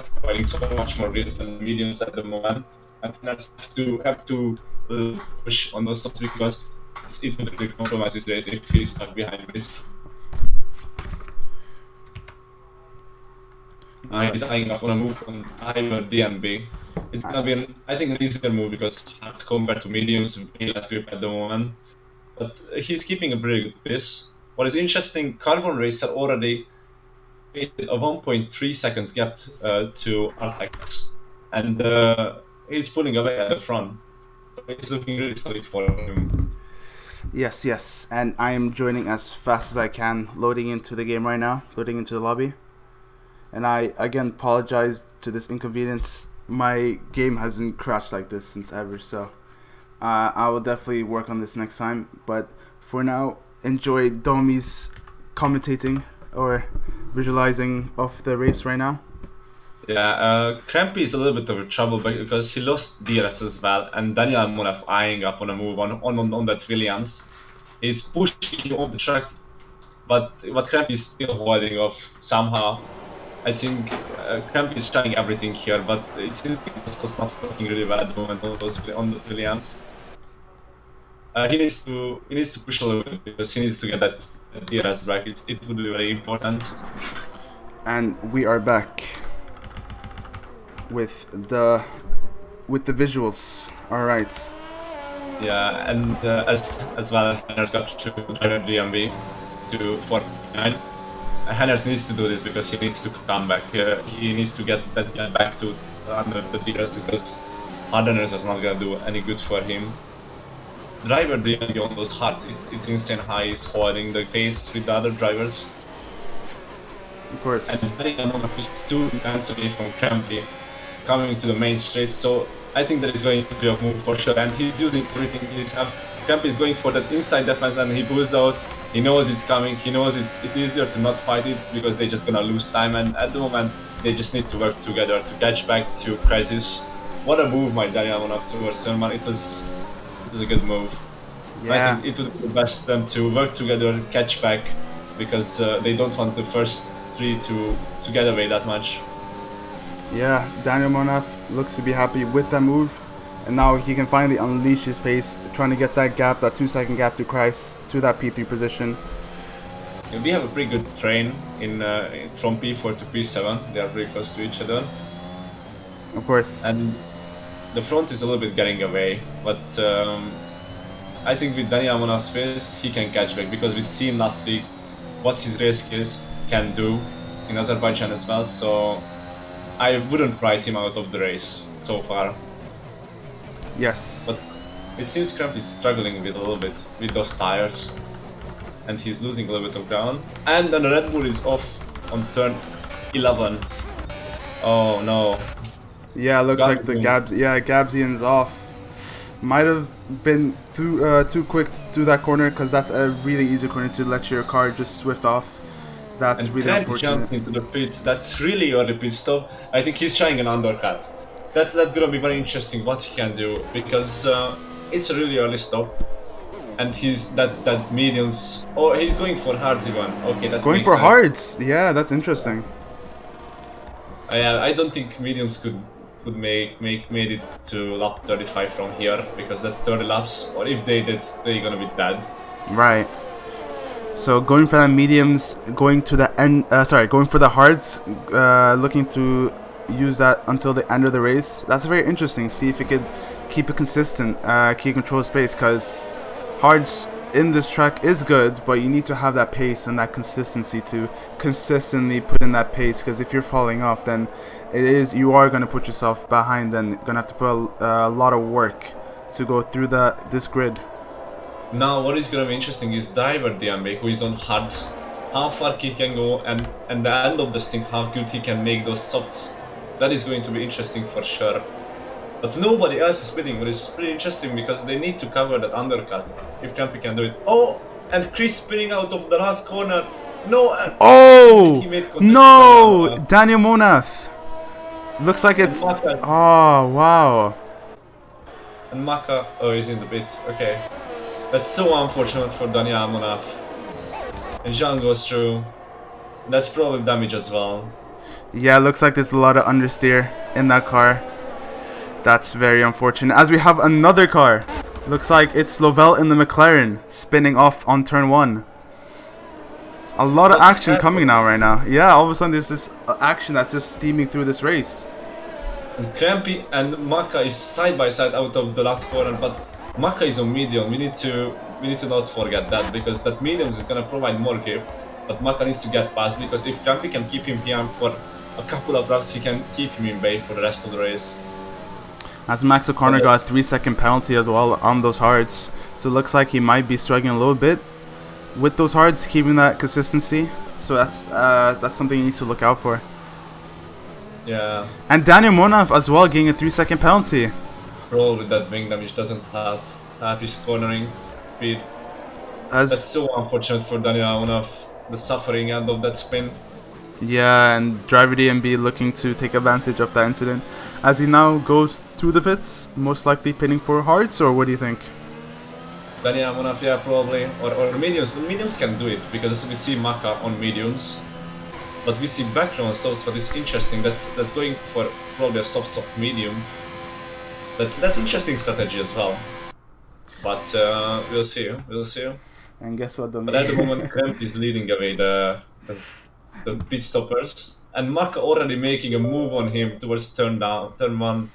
providing so much more reels than mediums at the moment, and have to push on those softs because it would really compromise his race if he's stuck behind Risk. He's eyeing up on a move on either DNB. It's gonna be, I think, an easier move because hards compared to mediums way less grip at the moment. But he's keeping a very good pace. What is interesting, Carbon Racer already created a 1.3 seconds gap to Artax, and he's pulling away at the front. It's looking really solid for him. Yes, and I am joining as fast as I can, loading into the game right now, loading into the lobby. And I again apologize to this inconvenience. My game hasn't crashed like this since ever, so I will definitely work on this next time. But for now, enjoy Domi's commentating or visualizing of the race right now. Yeah, Crampy is a little bit of a trouble because he lost DRS as well, and Daniel Monaf eyeing up on a move on that Williams. He's pushing him off the track, but Crampy is still holding off somehow. I think Crampy is trying everything here, but it seems like it's not working really well at the moment on the Williams. He needs to push a little bit because he needs to get that DRS back. It would be very important. And we are back with the visuals. All right. Yeah, and as well, Hanners got to drive DMV to 49. Hanners needs to do this because he needs to come back. He needs to get back to under the leaders because Hardeners is not gonna do any good for him. Driver DMV on those hards, it's insane how he's holding the pace with the other drivers. Of course. And very is 2 times away from Crampy coming to the main straight, so I think that is going to be a move for sure, and he's using everything he's have. Crampy is going for that inside defense and he pulls out. He knows it's coming, he knows it's easier to not fight it because they're just gonna lose time, and at the moment they just need to work together to catch back to Crisis. What a move by Daniel Monaf towards Thurman. It was a good move. Yeah. I think it would be best them to work together, catch back, because they don't want the first 3 to get away that much. Yeah, Daniel Monaf looks to be happy with that move, and now he can finally unleash his pace, trying to get that gap, that 2-second gap to Kreis, to that P3 position. We have a pretty good train from P4 to P7. They are very close to each other. Of course. And the front is a little bit getting away, but I think with Daniel Monaf's pace, he can catch back because we've seen last week what his race skills can do in Azerbaijan as well, so I wouldn't write him out of the race so far. Yes. But it seems Cramp is struggling with a little bit with those tires, and he's losing a little bit of ground. And then the Red Bull is off on turn 11. Oh no. Yeah, looks like the Gabsian's off. Might have been too quick through that corner because that's a really easy corner to let your car just swift off. That's and really unfortunate. Jumps into the pit. That's really early pit stop. I think he's trying an undercut. That's gonna be very interesting what he can do because it's a really early stop, and he's that mediums. Oh, he's going for hards even. Okay, that's going for hards. Yeah, that's interesting. I don't think mediums could made it to lap 35 from here because that's 30 laps. Or if they did, they're gonna be dead. Right. So going for the mediums, going to the end. Going for the hards, looking to use that until the end of the race. That's very interesting. See if he could keep it consistent, keep control space, because hards in this track is good, but you need to have that pace and that consistency to consistently put in that pace, because if you're falling off, then you are going to put yourself behind and going to have to put a lot of work to go through this grid. Now what is going to be interesting is driver Diambe, who is on hards, how far he can go, and the end of this thing, how good he can make those softs. That is going to be interesting for sure. But nobody else is speeding, but it's pretty interesting because they need to cover that undercut if Champi can do it. Oh, and Chris spinning out of the last corner. No. Oh no, Daniel Monaf. Looks like it's. Oh wow. And Maka, he's in the pit. Okay, that's so unfortunate for Daniel Monaf. And Jean goes through. That's probably damage as well. Yeah, looks like there's a lot of understeer in that car. That's very unfortunate, as we have another car Looks like it's Lovell in the McLaren spinning off on turn 1. A lot of action coming now right now. Yeah, all of a sudden there's this action that's just steaming through this race. And Crampy and Maka is side by side out of the last corner, but Maka is on medium. We need to not forget that, because that medium is gonna provide more grip. But Maka needs to get past, because if Crampy can keep him behind for a couple of laps, he can keep him in bay for the rest of the race. As Max O'Connor got a 3-second penalty as well on those hards, so it looks like he might be struggling a little bit with those hards, keeping that consistency. So that's something he needs to look out for. Yeah. And Daniel Monaf as well getting a 3-second penalty. Roll with that wing damage doesn't have his cornering speed. That's so unfortunate for Daniel Monaf, the suffering end of that spin. Yeah, and driver DMB looking to take advantage of that incident as he now goes through the pits, most likely pitting for hards, or what do you think? Daniel Monaf, yeah, probably, or mediums. Mediums can do it, because we see Maka on mediums, but we see Backrow on softs. But it's interesting that's going for probably a soft medium. That's interesting strategy as well. But we'll see. And guess what? But at the moment, Kremp is leading away the pit stoppers, and Maka already making a move on him towards turn 1.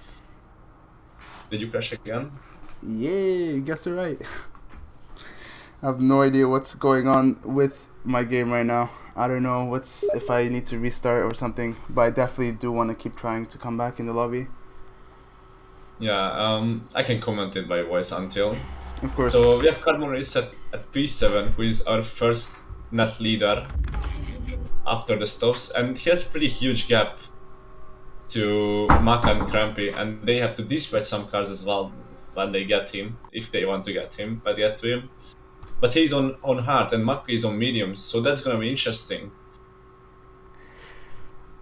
Did you crash again? Yeah, you guessed it right. I have no idea what's going on with my game right now. I don't know if I need to restart or something, but I definitely do want to keep trying to come back in the lobby. Yeah, I can comment it by voice until. Of course. So we have Carbon Race at P7, who is our first net leader after the stops, and he has a pretty huge gap to Maka and Crampy, and they have to dispatch some cars as well when they get him, if they want to get him, but get to him. But he's on hard and Maka is on mediums, so that's gonna be interesting.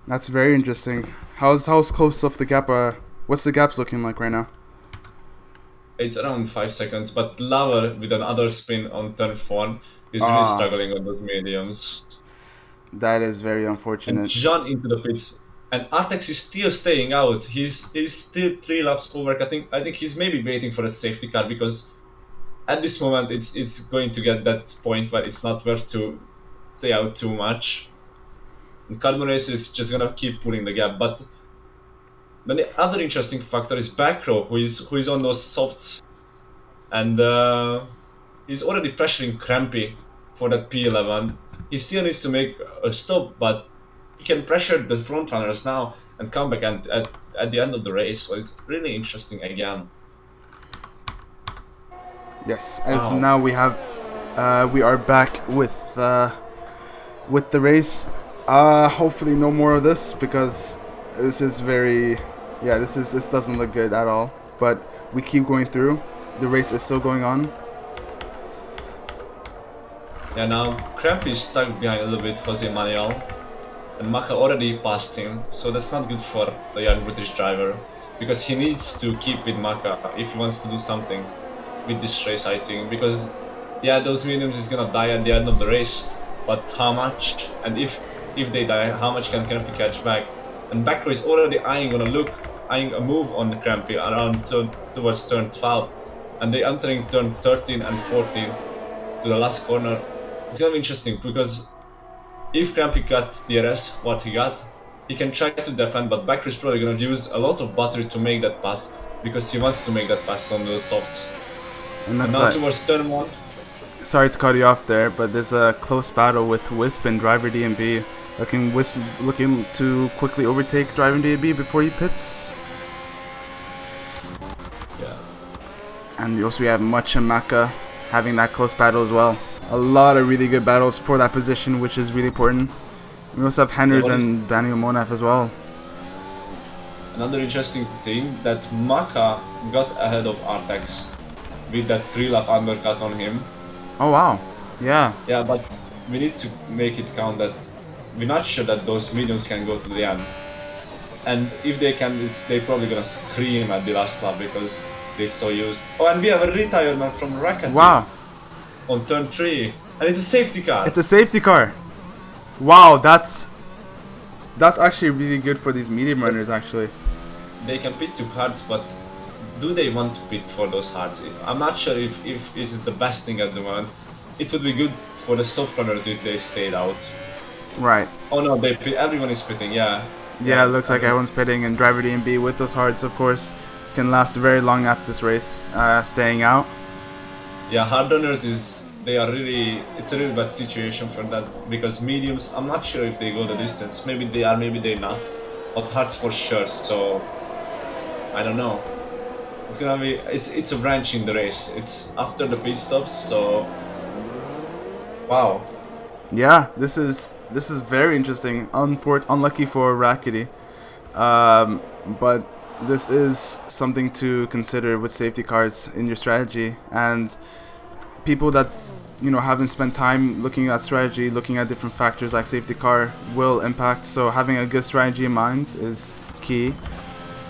That's very interesting. How's close off the gap? What's the gaps looking like right now? It's around 5 seconds, but Lover with another spin on turn 4 is really struggling on those mediums. That is very unfortunate. And Jean into the pits, and Artex is still staying out. He's still 3 laps over. I think he's maybe waiting for a safety car, because at this moment it's going to get that point where it's not worth to stay out too much. And Carbon Racer is just gonna keep pulling the gap. But then the other interesting factor is Backrow, who is on those softs, and he's already pressuring Crampy for that P11. He still needs to make a stop, but he can pressure the front runners now and come back at the end of the race. So it's really interesting again. Yes, as now we are back with the race. Hopefully no more of this, because this is this doesn't look good at all. But we keep going through. The race is still going on. Yeah, now Cramp is stuck behind a little bit Jose Manuel, and Maka already passed him, so that's not good for the young British driver, because he needs to keep with Maka if he wants to do something with this race, I think, because yeah, those mediums is gonna die at the end of the race, but how much, and if they die, how much can Crampy catch back? And Backrow is already eyeing a move on Crampy around towards turn 12, and they entering turn 13 and 14 to the last corner. It's gonna be interesting, because if Crampy got DRS, what he got, he can try to defend, but Backrow is probably gonna use a lot of battery to make that pass, because he wants to make that pass on those softs. And now towards turn 1. Sorry to cut you off there, but there's a close battle with Wisp and driver DMB. Looking to quickly overtake driver DMB before he pits. Yeah. And also we have Much and Maka having that close battle as well. A lot of really good battles for that position, which is really important. We also have Henders and Daniel Monaf as well. Another interesting thing, that Maka got ahead of Artex with that 3-lap undercut on him. Oh wow, yeah. Yeah, but we need to make it count that we're not sure that those mediums can go to the end. And if they can, they're probably gonna scream at the last lap, because they're so used. Oh, and we have a retirement from Rakati. Wow. On turn 3, and it's a safety car. It's a safety car. Wow, that's actually really good for these medium runners. Actually, they can pit too hard, but do they want to pit for those hards? I'm not sure if this is the best thing at the moment. It would be good for the soft runners if they stayed out. Right. Oh no, they pit, everyone is pitting, yeah. Yeah, it looks like everyone's pitting, and driver DMB with those hards, of course, can last very long at this race, staying out. Yeah, hard runners they are really, it's a really bad situation for that, because mediums, I'm not sure if they go the distance. Maybe they are, maybe they're not. But hards for sure, so I don't know. It's gonna be, it's a branch in the race. It's after the pit stops, so wow. Yeah, this is very interesting. Unlucky for Rackety, but this is something to consider with safety cars in your strategy, and people that haven't spent time looking at strategy, looking at different factors like safety car will impact. So having a good strategy in mind is key.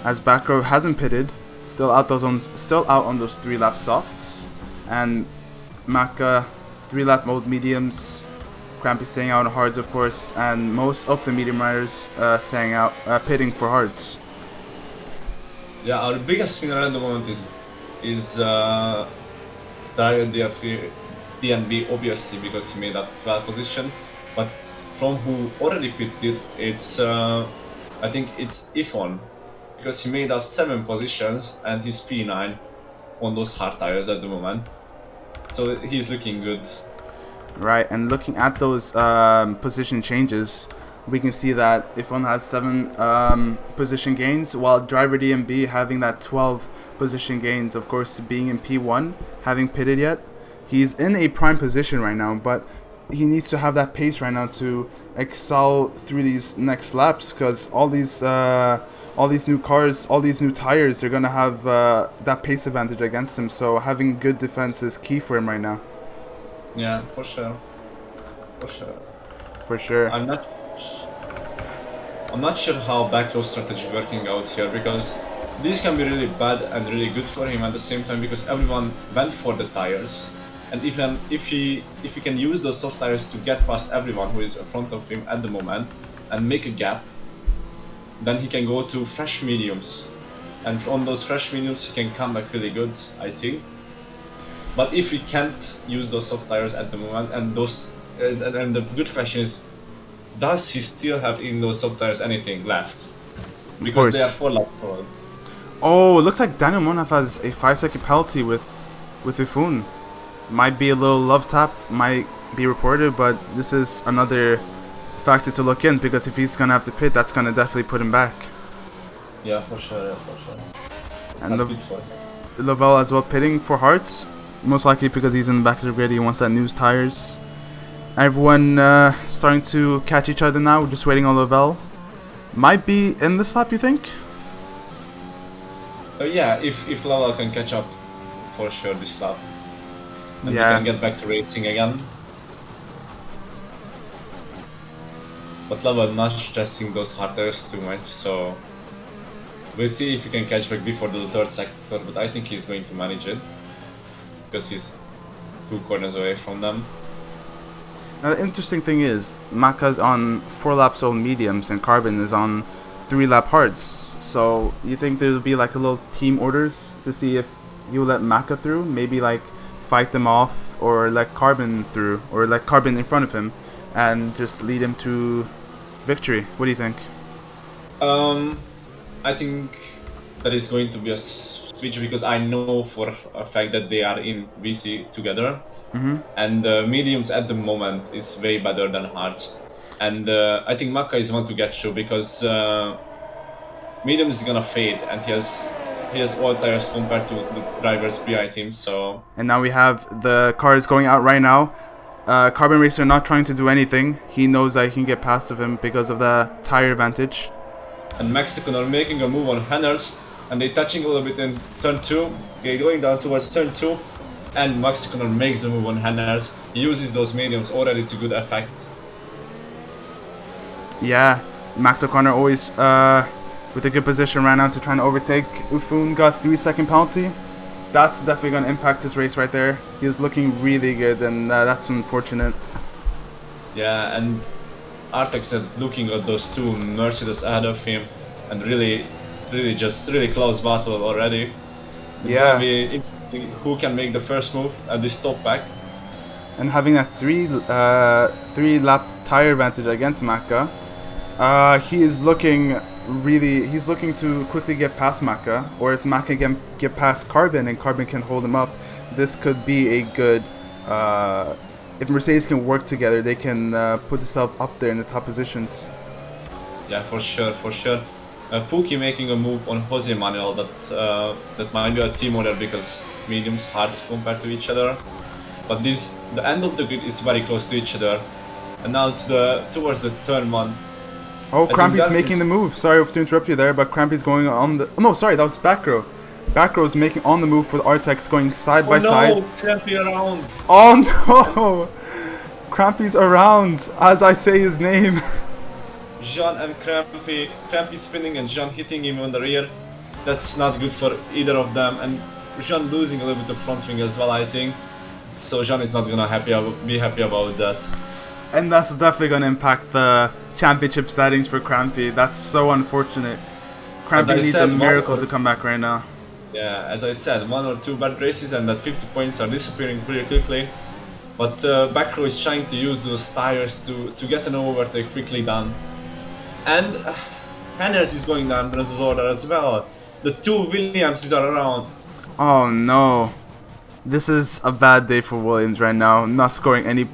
As back row hasn't pitted, still out on those 3-lap softs, and Maka 3-lap mode mediums. Crampy staying out on hards, of course, and most of the medium riders staying out, pitting for hards. Yeah, our biggest winner at the moment is Dario DNB, obviously, because he made that 12th position. But from who already pitted, it's I think it's Ifon, because he made up 7 positions and he's P9 on those hard tires at the moment. So he's looking good. Right, and looking at those position changes, we can see that Ifon has 7 position gains, while driver DMB having that 12 position gains. Of course, being in P1, having pitted yet, he's in a prime position right now, but he needs to have that pace right now to excel through these next laps, because all these new cars, all these new tires, are gonna have that pace advantage against him. So having good defense is key for him right now. Yeah, for sure. For sure. I'm not sure how back row strategy working out here, because this can be really bad and really good for him at the same time, because everyone went for the tires, and even if he can use those soft tires to get past everyone who is in front of him at the moment and make a gap, then he can go to fresh mediums, and on those fresh mediums he can come back really good, I think. But if he can't use those soft tires at the moment, and the good question is, does he still have in those soft tires anything left? Because they are 4 laps old. Oh, it looks like Daniel Monaf has a 5-second penalty with Ifun. Might be a little love tap, might be reported, but this is another factor to look in, because if he's gonna have to pit, that's gonna definitely put him back. Yeah, for sure. And Lavelle as well pitting for Hearts. Most likely because he's in the back of the grid, he wants that news tires. Everyone starting to catch each other now, just waiting on Lavelle. Might be in this lap, you think? Yeah, if Lavelle can catch up, for sure this lap. And we can get back to racing again. But Lavelle not stressing those hard tires too much, so we'll see if he can catch back before the 3rd sector, but I think he's going to manage it, because he's 2 corners away from them. Now the interesting thing is, Maka's on 4 laps old mediums and Carbon is on 3-lap hards. So you think there'll be like a little team orders to see if you let Maka through? Maybe like fight them off, or let Carbon through, or let Carbon in front of him and just lead him to victory. What do you think? I think that is going to be a switch, because I know for a fact that they are in VC together, and mediums at the moment is way better than hards, and I think Maka is one to get through, because mediums is gonna fade, and he has all tires compared to the drivers behind him. So, and now we have the cars going out right now. Carbon Racer not trying to do anything. He knows that he can get past of him because of the tire advantage. And Mexican are making a move on Henners, and they're touching a little bit in turn 2. They're going down towards turn 2, and Mexican makes a move on Henners. He uses those mediums already to good effect. Yeah, Max O'Connor always with a good position right now to try and overtake. Ufun got 3-second penalty. That's definitely going to impact his race right there. He was looking really good, and that's unfortunate. Yeah, and Artex said looking at those 2 Mercedes ahead of him, and really close battle already. It's gonna be interesting who can make the first move at this top pack. And having that three lap tire advantage against Maka, he is looking he's looking to quickly get past Maka, or if Maka can get past Carbon and Carbon can hold him up, this could be a good, if Mercedes can work together, they can put themselves up there in the top positions. Yeah, for sure, for sure. Pookie making a move on Jose Manuel that might be a team order because mediums hard compared to each other. But the end of the grid is very close to each other. And now towards the turn 1. Oh, Crampy's making the move. Sorry to interrupt you there, but Crampy's going on the... Oh, no, sorry, that was Backrow. Backrow is making on the move for the Artex, going side by side. Oh no, Crampy around. Oh no! Crampy's around, as I say his name. Jean and Crampy spinning and Jean hitting him on the rear. That's not good for either of them. And Jean losing a little bit of front wing as well, I think. So Jean is not gonna be happy about that. And that's definitely gonna impact the championship standings for Crampy. That's so unfortunate. Crampy needs a miracle to come back right now. Yeah, as I said, 1 or 2 bad races and that 50 points are disappearing pretty quickly. But Backrow is trying to use those tires to get an overtake quickly done. And Henners is going down Brazil's order as well. The 2 Williamses are around. Oh no. This is a bad day for Williams right now. Not scoring any...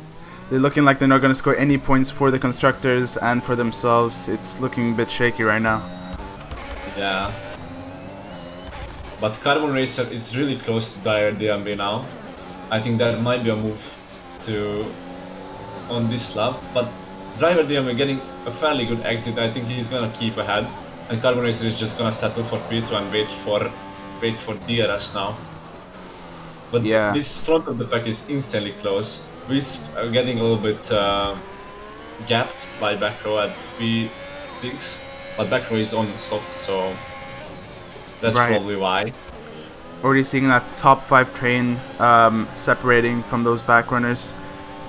They're looking like they're not going to score any points for the constructors and for themselves. It's looking a bit shaky right now. Yeah. But Carbon Racer is really close to Dire DMB now. I think that might be a move on this lap. But Driver DMB getting a fairly good exit. I think he's going to keep ahead. And Carbon Racer is just going to settle for P2 and wait for DRS now. But yeah, this front of the pack is insanely close. We're getting a little bit gapped by Backrow at P6, but Backrow is on soft, so that's probably why. Already seeing that top 5 train separating from those back runners.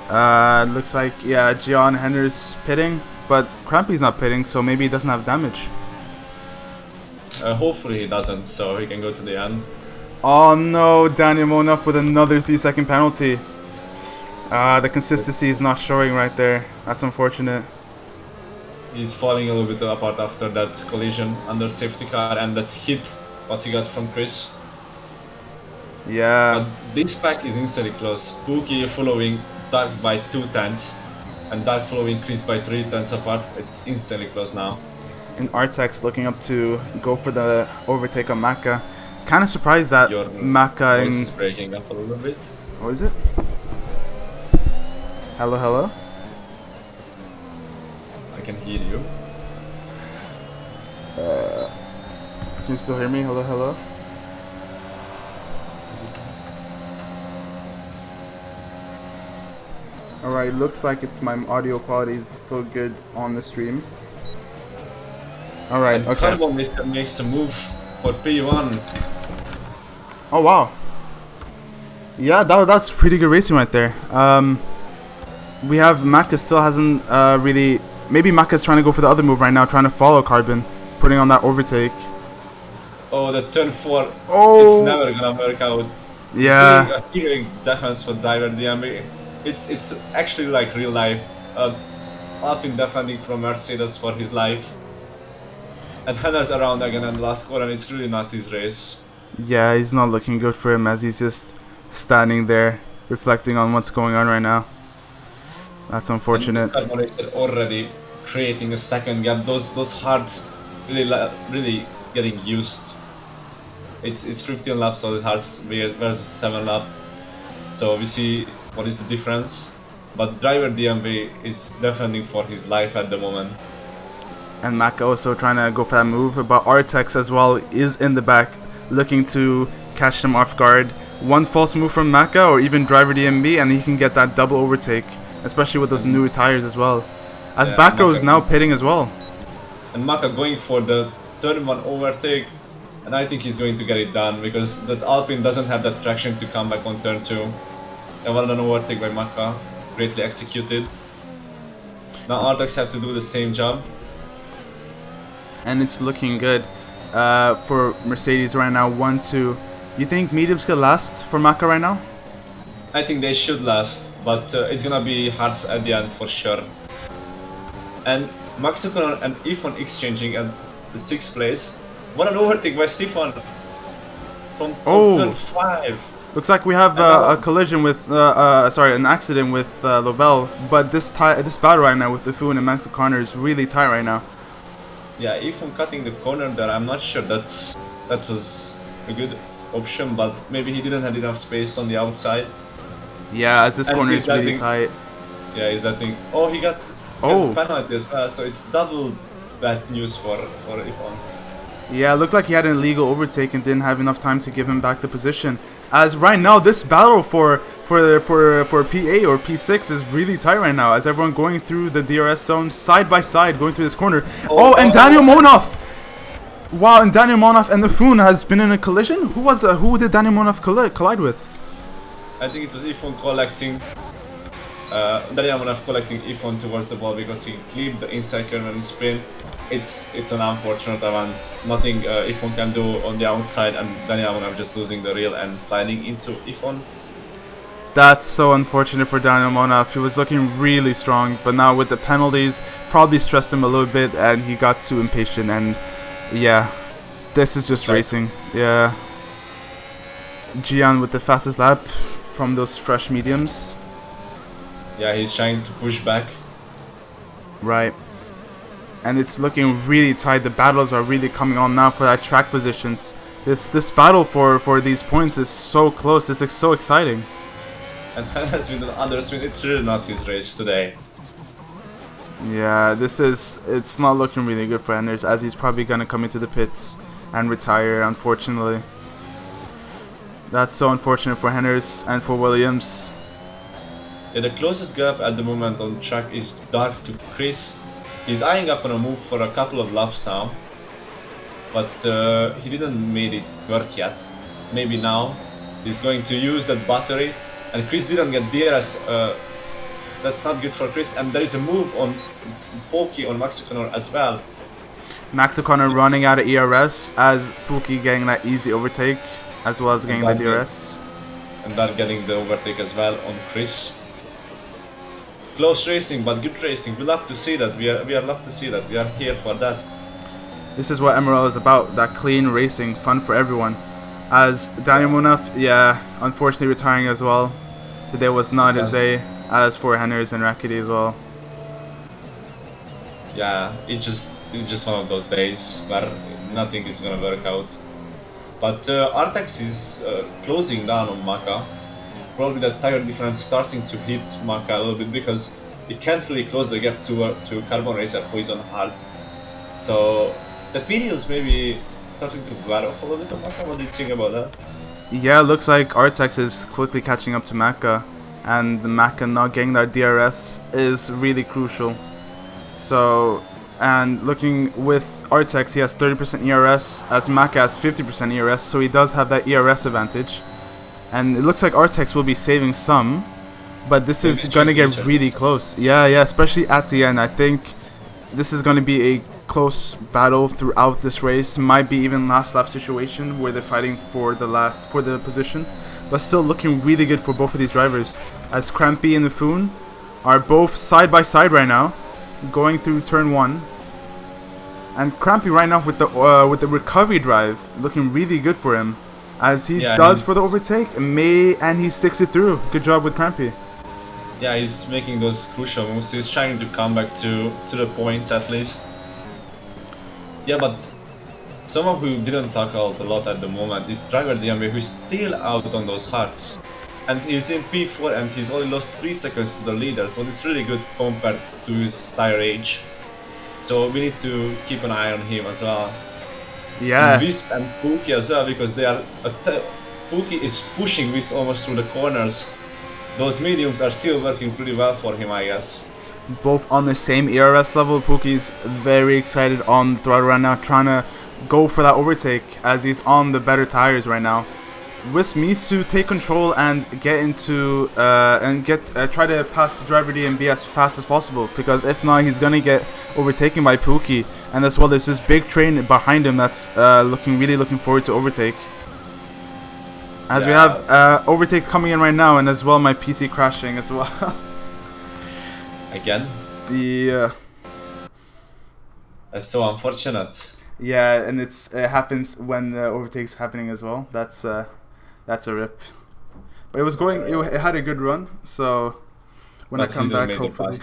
Looks like, yeah, Gian Hender's pitting, but Crampy's not pitting, so maybe he doesn't have damage. Hopefully he doesn't, so he can go to the end. Oh no, Daniel Monaf with another 3-second penalty. The consistency is not showing right there. That's unfortunate. He's falling a little bit apart after that collision under safety car and that hit what he got from Chris. Yeah. But this pack is instantly close. Pookie following Dark by 2 tenths and Dark following Chris by 3 tenths apart. It's instantly close now. And Artex looking up to go for the overtake on Maka. Kind of surprised that Maka is breaking up a little bit. What is it? Hello, hello? I can hear you. Can you still hear me? Hello, hello? Alright, looks like my audio quality is still good on the stream. Alright, okay. Carbon makes a move for P1. Oh wow. Yeah, that's pretty good racing right there. We have Maka still hasn't really... Maybe Maka's trying to go for the other move right now, trying to follow Carbon, putting on that overtake. Oh, the turn 4. Oh. It's never gonna work out. Yeah. Hearing defense for Driver DMB. It's actually like real life. Alpine defending from Mercedes for his life. And Henner's around again in the last corner, and it's really not his race. Yeah, he's not looking good for him as he's just standing there, reflecting on what's going on right now. That's unfortunate. Carbon is already creating a second gap. Those hearts really getting used. It's 15 laps so the hearts versus 7 lap. So we see what is the difference. But Driver DMB is defending for his life at the moment. And Maka also trying to go for that move, but Artex as well is in the back, looking to catch them off guard. One false move from Maka or even Driver DMB and he can get that double overtake, especially with those new tires as well. As Backrow is now pitting as well. And Maka going for the third one overtake, and I think he's going to get it done because that Alpine doesn't have that traction to come back on turn 2. And well done overtake by Maka, greatly executed. Now Artex have to do the same job. And it's looking good for Mercedes right now. 1-2 You think mediums could last for Maka right now? I think they should last, but it's gonna be hard at the end for sure. And Max O'Connor and Ifon exchanging at the 6th place. What an overtake by Stefan from turn 5. Looks like we have a collision with, an accident with Lovell. But this battle right now with the Foon and Max O'Connor is really tight right now. Yeah, Ifon cutting the corner there, I'm not sure that was a good option, but maybe he didn't have enough space on the outside. Yeah, as this corner is really tight. Yeah, is that thing. Oh, he got penalty as well, so it's double bad news for Ifon. Yeah, it looked like he had an illegal overtake and didn't have enough time to give him back the position. As right now, this battle for PA or P6 is really tight right now. As everyone going through the DRS zone side by side, going through this corner. And Daniel Monov. Wow, and Daniel Monov and the Foon has been in a collision. Who did Daniel Monov collide with? I think it was Ifon collecting. Daniel Monov collecting Ifon towards the ball because he clipped the inside corner and spin. It's an unfortunate event. Nothing Ifon can do on the outside, and Daniel Monov just losing the rail and sliding into Ifon. That's so unfortunate for Daniel Monov. He was looking really strong, but now with the penalties, probably stressed him a little bit, and he got too impatient. And yeah, this is just racing. Yeah, Gian with the fastest lap from those fresh mediums. Yeah, he's trying to push back. Right. And it's looking really tight. The battles are really coming on now for that track positions. This battle for these points is so close. This is so exciting. And has been an underspin. It's really not his race today. Yeah, it's not looking really good for Anders, as he's probably gonna come into the pits and retire, unfortunately. That's so unfortunate for Anders and for Williams. Yeah, the closest gap at the moment on track is Dark to Chris. He's eyeing up on a move for a couple of laps now, but he didn't made it work yet. Maybe now he's going to use that battery, and Chris didn't get DRS. That's not good for Chris, and there is a move on Pokey on Max O'Connor as well. Max O'Connor running out of ERS, as Pookie getting that easy overtake, as well as getting the DRS. And then getting the overtake as well on Chris. Close racing, but good racing. We love to see that. We are love to see that. We are here for that. This is what Emerald is about. That clean racing, fun for everyone. As Daniel Munaf, yeah, unfortunately retiring as well. Today was not his day. As for Henners and Rakity as well. Yeah, it's just one of those days where nothing is gonna work out. But Artax is closing down on Maka. Probably that tire difference starting to hit Maka a little bit because he can't really close the gap to Carbon Racer, who is on hards. So that mediums maybe starting to wear off a little bit of Maka. What do you think about that? Yeah, it looks like Artax is quickly catching up to Maka, and the Maka not getting that DRS is really crucial. So, and looking with Artax, he has 30% ERS, as Maka has 50% ERS, so he does have that ERS advantage. And it looks like Artax will be saving some, but this is going to get really close. Yeah, especially at the end. I think this is going to be a close battle throughout this race. Might be even last lap situation where they're fighting for the position, but still looking really good for both of these drivers. As Crampy and the Foon are both side by side right now, going through turn 1. And Crampy right now with the recovery drive, looking really good for him, as he does for the overtake, and he sticks it through. Good job with Crampy. Yeah, he's making those crucial moves. He's trying to come back to the points at least. Yeah, but someone who didn't talk out a lot at the moment is Driver DMB, who's still out on those hards. And he's in P4 and he's only lost 3 seconds to the leader, so it's really good compared to his tire age. So we need to keep an eye on him as well. Yeah. Wisp and Pookie as well, because they are Pookie is pushing Wisp almost through the corners. Those mediums are still working pretty well for him, I guess. Both on the same ERS level. Pookie's very excited on the throttle right now, trying to go for that overtake as he's on the better tires right now. Wisp needs to take control and get into try to pass the Driver DMB as fast as possible, because if not, he's gonna get overtaken by Pookie. And as well, there's this big train behind him that's really looking forward to overtake. As we have overtakes coming in right now, and as well my PC crashing as well. Again? Yeah. That's so unfortunate. Yeah, and it happens when the overtake's happening as well. That's a rip. But it was going. It had a good run, so when I come back, hopefully.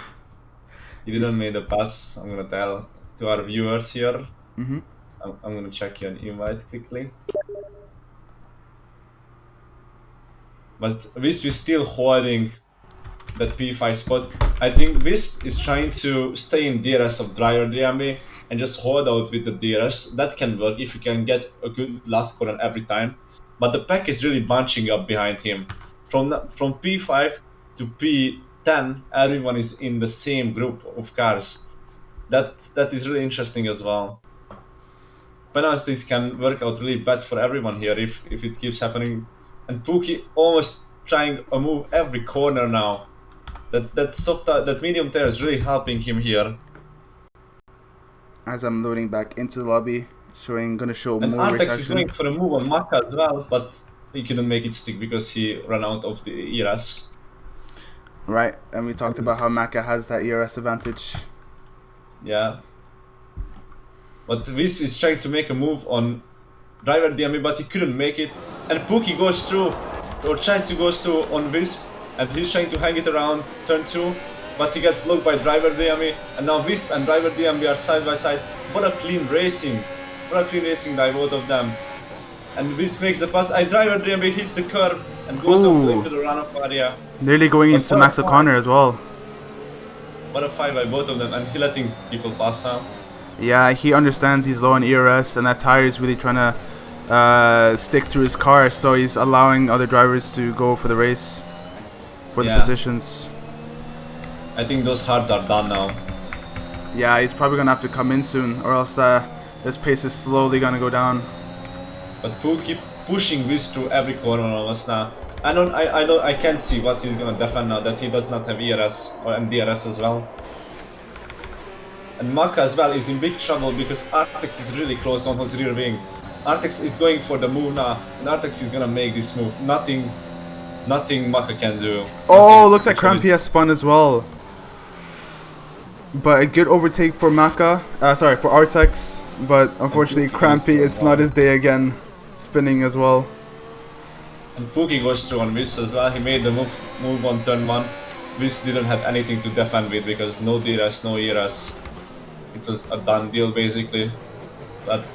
You didn't make the pass. I'm gonna tell to our viewers here. Mm-hmm. I'm gonna check your invite quickly. But Wisp is still holding that P5 spot. I think Wisp is trying to stay in DRS of driver DMB and just hold out with the DRS. That can work if you can get a good last corner every time. But the pack is really bunching up behind him. From P5 to P10, everyone is in the same group of cars. That is really interesting as well. Penalties can work out really bad for everyone here if it keeps happening. And Pookie almost trying a move every corner now. That medium tire is really helping him here. As I'm loading back into the lobby, gonna show and more race Artex action. is going for a move on Maka as well, but he couldn't make it stick because he ran out of the ERS. Right, and we talked about how Maka has that ERS advantage. Yeah. But Wisp is trying to make a move on driver DMB, but he couldn't make it. And Pookie goes through, or tries to go through on Wisp, and he's trying to hang it around turn 2, but he gets blocked by driver DMB, and now Wisp and driver DMB are side by side. What a clean racing by both of them. And Wisp makes the pass, driver DMB hits the curb and goes up into the runoff area. Nearly going into Max O'Connor as well. What a fight by both of them, and he letting people pass now. Yeah, he understands he's low on ERS, and that tire is really trying to stick to his car, so he's allowing other drivers to go for the race, for the positions. I think those hards are done now. Yeah, he's probably gonna have to come in soon, or else this pace is slowly gonna go down. But Pool keep pushing Wisp through every corner of us now. I can't see what he's gonna defend now that he does not have ERS or MDRS as well. And Maka as well is in big trouble because Artex is really close on his rear wing. Artex is going for the move now, and Artex is gonna make this move. Nothing Maka can do. Oh, looks like Crampy has spun as well. But a good overtake for Maka, for Artex, but unfortunately Crampy, it's not his day again, spinning as well. And Pookie goes through on Wisp as well. He made the move on turn 1. Wisp didn't have anything to defend with because no DRS, no ERS. It was a done deal basically. But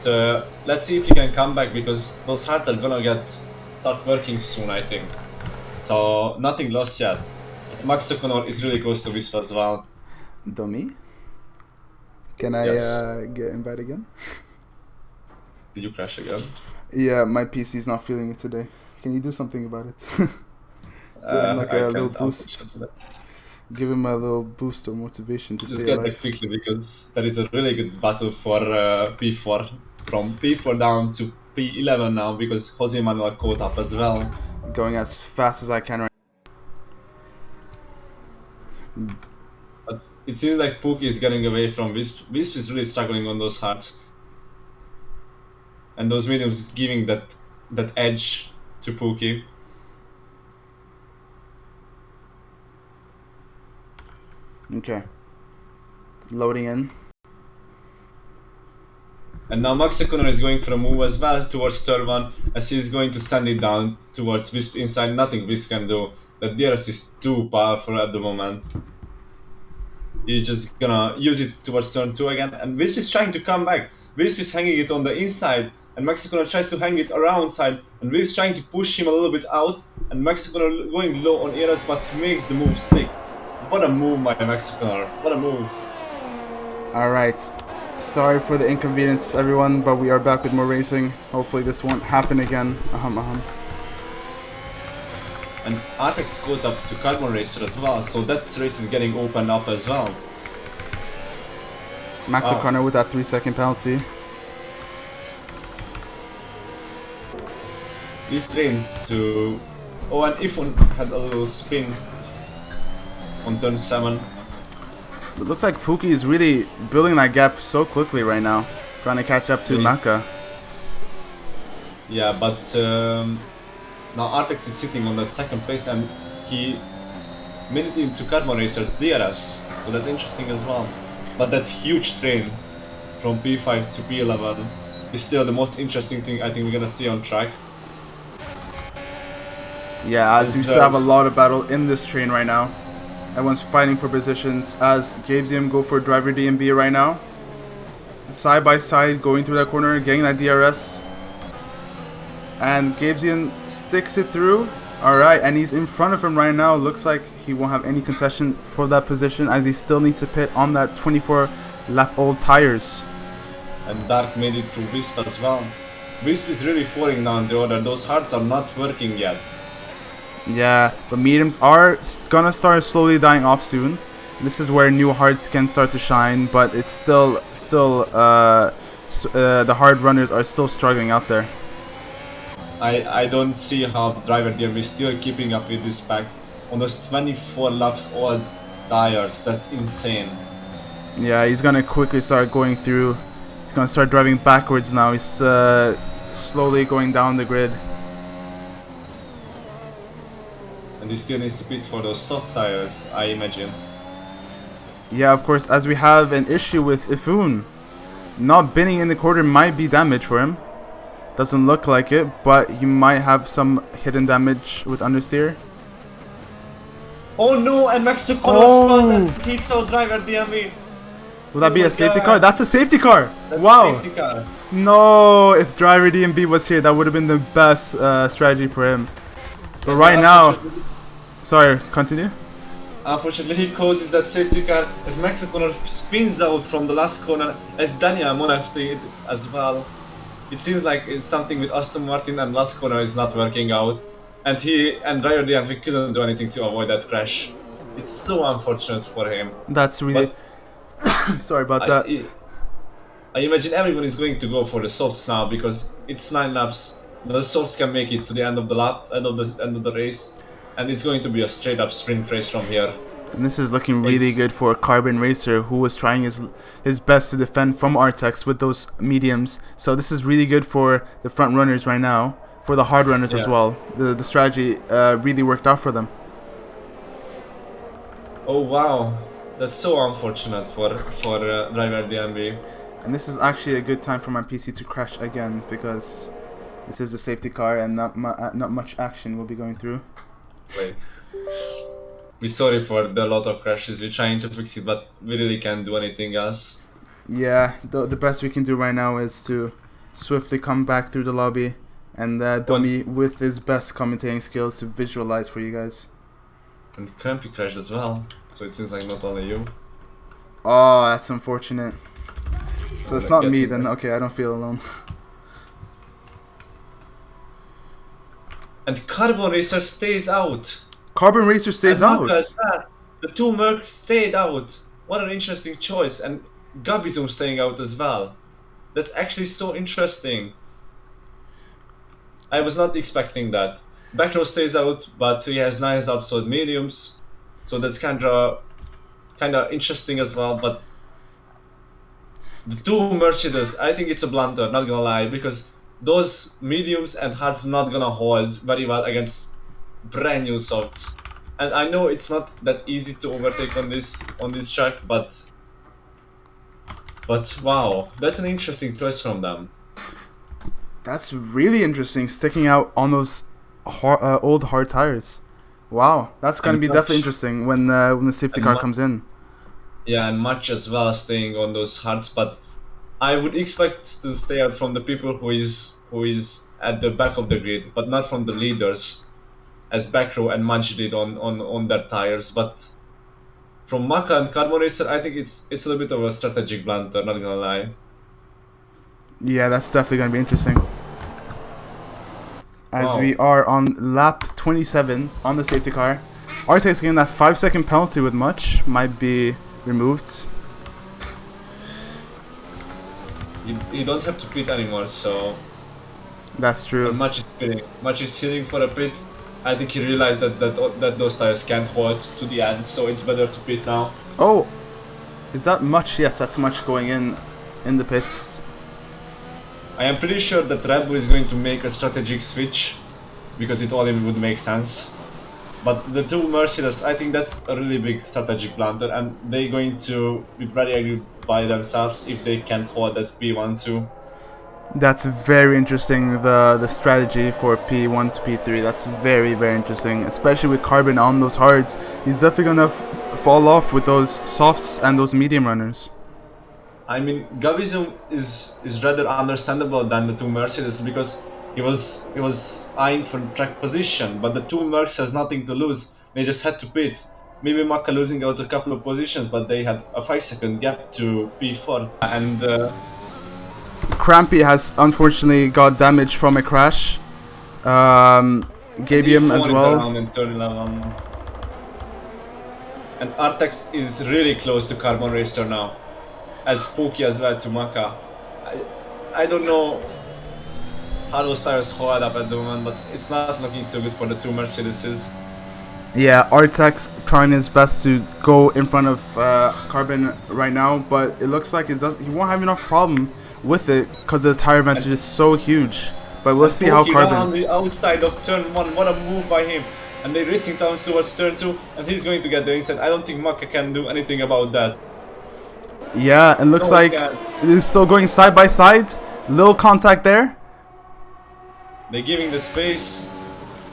let's see if he can come back because those hearts are gonna start working soon, I think. So nothing lost yet. Max O'Connor is really close to Wisp as well. Dummy? Can I get invited again? Did you crash again? Yeah, my PC's not feeling it today. Can you do something about it? Give him like a little boost. Give him a little boost or motivation to stay alive. Just get quickly because there is a really good battle for P4. From P4 down to P11 now because Jose Manuel caught up as well. Going as fast as I can right now. But it seems like Pookie is getting away from Wisp. Wisp is really struggling on those hearts. And those mediums giving that edge to Pookie. Okay. Loading in. And now Max O'Connor is going for a move as well towards turn 1 as he's going to send it down towards Wisp inside. Nothing Wisp can do. The DRS is too powerful at the moment. He's just gonna use it towards turn 2 again. And Wisp is trying to come back. Wisp is hanging it on the inside. And Max O'Connor tries to hang it around side. And Wisp is trying to push him a little bit out. And Max O'Connor going low on ERS, but he makes the move stick. What a move by Max O'Connor. What a move. Alright. Sorry for the inconvenience, everyone, but we are back with more racing. Hopefully this won't happen again. And Artex caught up to Carbon Racer as well, so that race is getting opened up as well. Max O'Connor with that 3-second penalty. He's trained to... Oh, and Ifon had a little spin on turn 7. It looks like Pookie is really building that gap so quickly right now, trying to catch up to Maka. Yeah, but Now Artex is sitting on that second place, and he made it into Carbon Racer's DRS, so that's interesting as well. But that huge train from P5 to P11 is still the most interesting thing I think we're gonna see on track. Yeah, as you still have a lot of battle in this train right now. Everyone's fighting for positions as Gabezium go for driver DMB right now. Side by side going through that corner, getting that DRS. And Gabezium sticks it through. Alright, and he's in front of him right now. Looks like he won't have any contestation for that position as he still needs to pit on that 24 lap old tires. And Dark made it through Wisp as well. Wisp is really falling down the order. Those hards are not working yet. Yeah, but mediums are gonna start slowly dying off soon. This is where new hearts can start to shine, but it's still the hard runners are still struggling out there. I don't see how driver DM is still keeping up with this pack on those 24 laps old tires. That's insane. Yeah, he's gonna quickly start going through. He's gonna start driving backwards now. He's slowly going down the grid. And he still needs to pit for those soft tires, I imagine. Yeah, of course, as we have an issue with Ifun. Not binning in the quarter might be damage for him. Doesn't look like it, but he might have some hidden damage with understeer. Oh no, and Mexico hits out driver DME. Will that be a safety car? That's a safety car! That's wow! a safety car. No, if driver DMB was here, that would have been the best strategy for him. But right now... Sorry, continue. Unfortunately, he causes that safety car as Mexico spins out from the last corner as Daniel Monef did as well. It seems like it's something with Aston Martin and last corner is not working out. And he and driver DMV couldn't do anything to avoid that crash. It's so unfortunate for him. That's really... Sorry about that. I imagine everyone is going to go for the softs now because it's 9 laps. The softs can make it to the end of the lap, end of the race. And it's going to be a straight up sprint race from here. And this is looking really good for Carbon Racer, who was trying his best to defend from Artex with those mediums. So this is really good for the front runners right now, for the hard runners as well. The strategy really worked out for them. Oh wow, that's so unfortunate for driver DMB. And this is actually a good time for my PC to crash again because this is the safety car and not much action will be going through. Wait. We're sorry for the lot of crashes. We're trying to fix it, but we really can't do anything else. Yeah, the best we can do right now is to swiftly come back through the lobby and Dummy with his best commentating skills to visualize for you guys. And Crampy crashed as well, so it seems like not only you. Oh, that's unfortunate. So it's not me then. Okay, I don't feel alone. And Carbon Racer stays out. Carbon Racer stays out. The two Mercs stayed out. What an interesting choice. And Gabizum staying out as well. That's actually so interesting. I was not expecting that. Backrow stays out, but he has 9 upside mediums. So that's kinda interesting as well. But the two Mercedes, I think it's a blunder, not gonna lie, because those mediums and hards not gonna hold very well against brand new softs. And I know it's not that easy to overtake on this track, but wow, that's an interesting choice from them. That's really interesting, sticking out on those old hard tires. Wow, that's gonna be definitely interesting when the safety car comes in. Yeah, and Much as well staying on those hards, but I would expect to stay out from the people who is at the back of the grid, but not from the leaders, as Backrow and Munch did on their tires. But from Maka and Carbon Racer, I think it's a little bit of a strategic blunder, not gonna lie. Yeah, that's definitely gonna be interesting. As we are on lap 27 on the safety car, Artex getting that 5-second penalty with Much might be removed. You don't have to pit anymore, so that's true. Much is pitting. Much is hitting for a pit. I think he realized that those tires can't hold to the end, so it's better to pit now. Oh, is that Much? Yes, that's Much going in the pits. I am pretty sure that Red Bull is going to make a strategic switch because it only would make sense. But the two Mercedes, I think that's a really big strategic blunder, and they're going to be very angry by themselves if they can't hold that P1-2. That's very interesting, the strategy for P1 to P3. That's very, very interesting, especially with Carbon on those hards. He's definitely going to fall off with those softs and those medium runners. I mean, Gabizum is rather understandable than the two Mercedes because he was eyeing for track position, but the two Mercs has nothing to lose. They just had to pit. Maybe Maka losing out a couple of positions, but they had a 5-second gap to P4. And Crampy has unfortunately got damage from a crash. Gabium as well. And Artex is really close to Carbon Racer now, as Pookie as well to Maka. I don't know how those tires hold up at the moment, but it's not looking too good for the two Mercedeses. Yeah, Artex trying his best to go in front of Carbon right now, but it looks like he won't have enough problem with it because the tire advantage is so huge. But we'll see how Carbon. On the outside of turn 1, what a move by him. And they're racing down towards turn 2, and he's going to get there instead. I don't think Maka can do anything about that. Yeah, it looks like they're still going side by side. Little contact there. They're giving the space.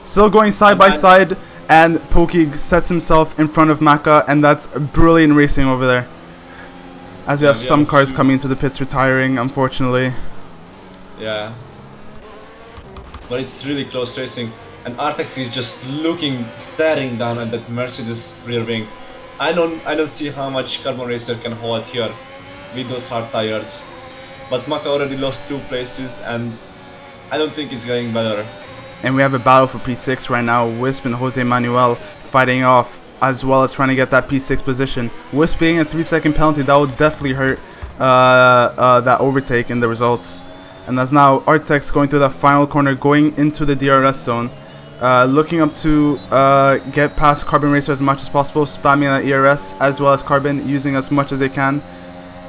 Still going side by side, and Pokey sets himself in front of Maka, and that's brilliant racing over there. As we have some cars coming into the pits retiring, unfortunately. Yeah. But it's really close racing. And Artex is just staring down at that Mercedes rear wing. I don't see how much Carbon Racer can hold here with those hard tires. But Maka already lost 2 places, and I don't think it's getting better. And we have a battle for P6 right now. Wisp and Jose Manuel fighting off, as well as trying to get that P6 position. Wisp being a 3-second penalty, that would definitely hurt that overtake in the results. And that's now Artex going through that final corner, going into the DRS zone. Looking up to get past Carbon Racer as much as possible, spamming that ERS, as well as Carbon using as much as they can.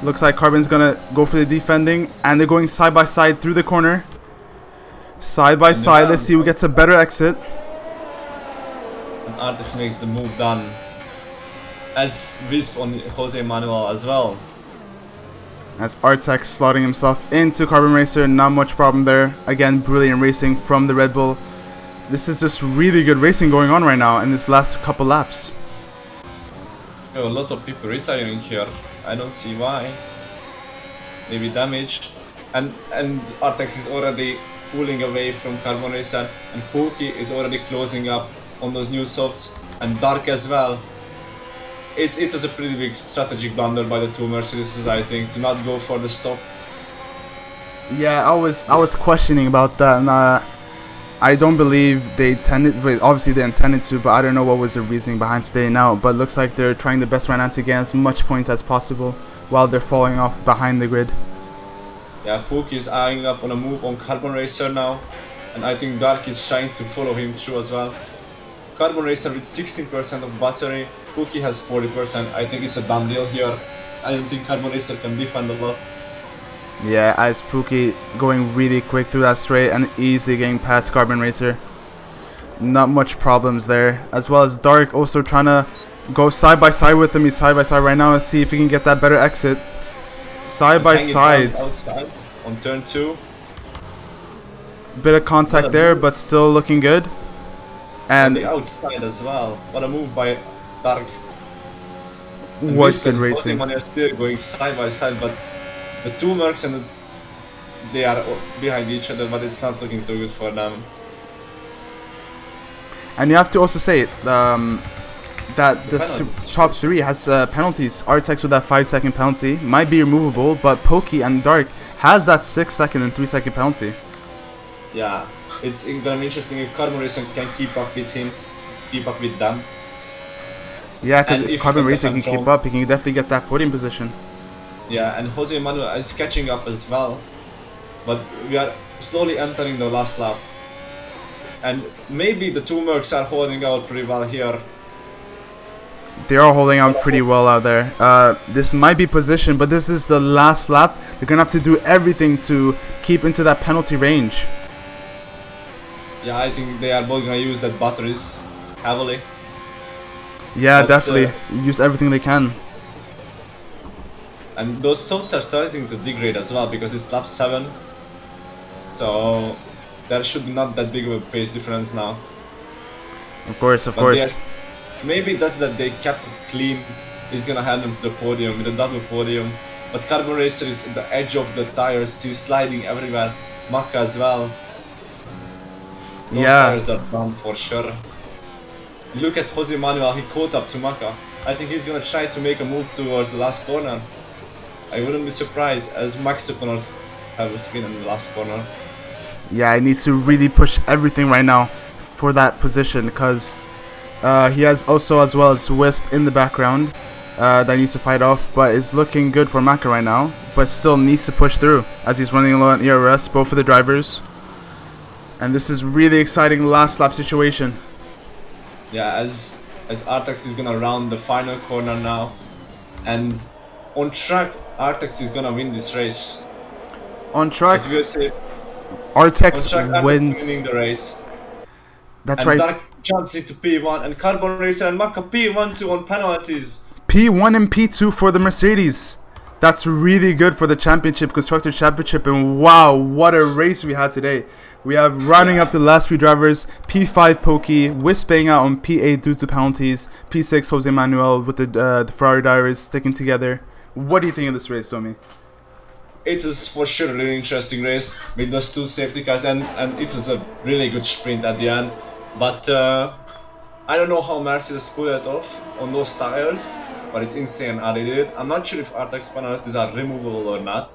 Looks like Carbon's gonna go for the defending, and they're going side by side through the corner. Side by side, let's see who gets a better exit. And Artex makes the move done, as Wisp on Jose Manuel as well. As Artex slotting himself into Carbon Racer, not much problem there. Again, brilliant racing from the Red Bull. This is just really good racing going on right now in this last couple laps. A lot of people retiring here. I don't see why. Maybe damage. And Artex is already pulling away from Carbon Racer, and Pookie is already closing up on those new softs, and Dark as well. It was a pretty big strategic blunder by the two Mercedes, I think, to not go for the stop. Yeah, I was questioning about that, and I don't believe they intended. Obviously, they intended to, but I don't know what was the reasoning behind staying out. But it looks like they're trying their best right now to get as much points as possible while they're falling off behind the grid. Yeah, Pookie is eyeing up on a move on Carbon Racer now, and I think Dark is trying to follow him through as well. Carbon Racer with 16% of battery, Pookie has 40%. I think it's a done deal here. I don't think Carbon Racer can defend a lot. Yeah, as Pookie going really quick through that straight and easily getting past Carbon Racer. Not much problems there. As well as Dark also trying to go side by side with him. He's side by side right now and see if he can get that better exit. Side by side. Outside on turn 2. Bit of contact there, but still looking good. And the outside as well. What a move by Dark. What good racing. They're still going side by side, but the two Mercs and they are behind each other, but it's not looking too good for them. And you have to also say that the top 3 has penalties. Artex with that 5-second penalty might be removable, but Pokey and Dark has that 6-second and 3-second penalty. Yeah, it's gonna be interesting if Carbon Racer can keep up with them. Yeah, because if Carbon Racer can keep up, he can definitely get that podium position. Yeah, and Jose Manuel is catching up as well, but we are slowly entering the last lap. And maybe the two Mercs are holding out pretty well here. They are holding out pretty well out there. This might be position, but this is the last lap. They're going to have to do everything to keep into that penalty range. Yeah, I think they are both gonna use that batteries heavily. Yeah, But, definitely. Use everything they can. And those softs are starting to degrade as well because it's lap 7. So there should be not that big of a pace difference now. Of course, of But course. maybe that's that they kept it clean. It's gonna hand them to the podium with a double podium. But Carbon Racer is at the edge of the tires. He's sliding everywhere. Maka as well. Those tires are done for sure. Look at Jose Manuel. He caught up to Maka. I think he's gonna try to make a move towards the last corner. I wouldn't be surprised as Max Tuponer have a spin in the last corner. Yeah, he needs to really push everything right now for that position because he has also as well as Wisp in the background that needs to fight off, but it's looking good for Maka right now, but still needs to push through as he's running low on ERS, both of the drivers. And this is really exciting last lap situation. Yeah, as Artax is gonna round the final corner now, and on track, Artax is gonna win this race. On track, Artax wins. winning the race. That's and right. Dark jumps into P1 and Carbon Racer and Maka P1-2 on penalties. P1 and P2 for the Mercedes. That's really good for the championship, Constructor Championship, and wow, what a race we had today. We have rounding up the last few drivers, P5 Pokey, Wisping out on P8 due to penalties, P6 Jose Manuel with the Ferrari drivers sticking together. What do you think of this race, Tommy? It was for sure a really interesting race with those two safety cars, and it was a really good sprint at the end. But I don't know how Mercedes pulled it off on those tires, but it's insane how they did it. I'm not sure if Artax penalties are removable or not.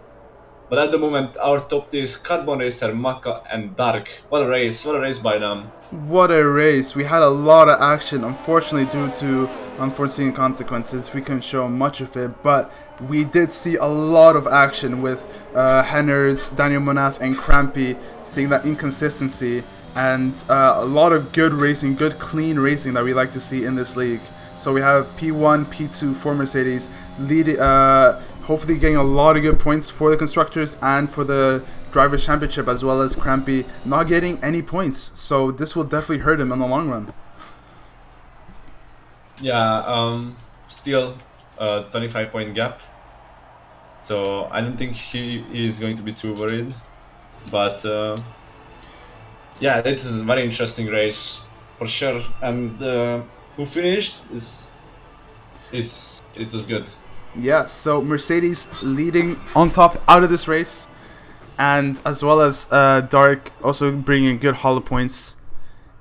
But at the moment, our top tier is Carbon Racer, Maka, and Dark. What a race by them. What a race. We had a lot of action. Unfortunately, due to unforeseen consequences, we couldn't show much of it. But we did see a lot of action with Henners, Daniel Monath, and Crampy, seeing that inconsistency. And a lot of good racing, good clean racing that we like to see in this league. So we have P1, P2 for Mercedes, hopefully getting a lot of good points for the Constructors and for the Drivers' Championship, as well as Crampy not getting any points. So this will definitely hurt him in the long run. Yeah, still a 25-point gap. So I don't think he is going to be too worried. But yeah, this is a very interesting race for sure. And who finished it was good. Yeah, so Mercedes leading on top out of this race, and as well as Dark also bringing good hollow points.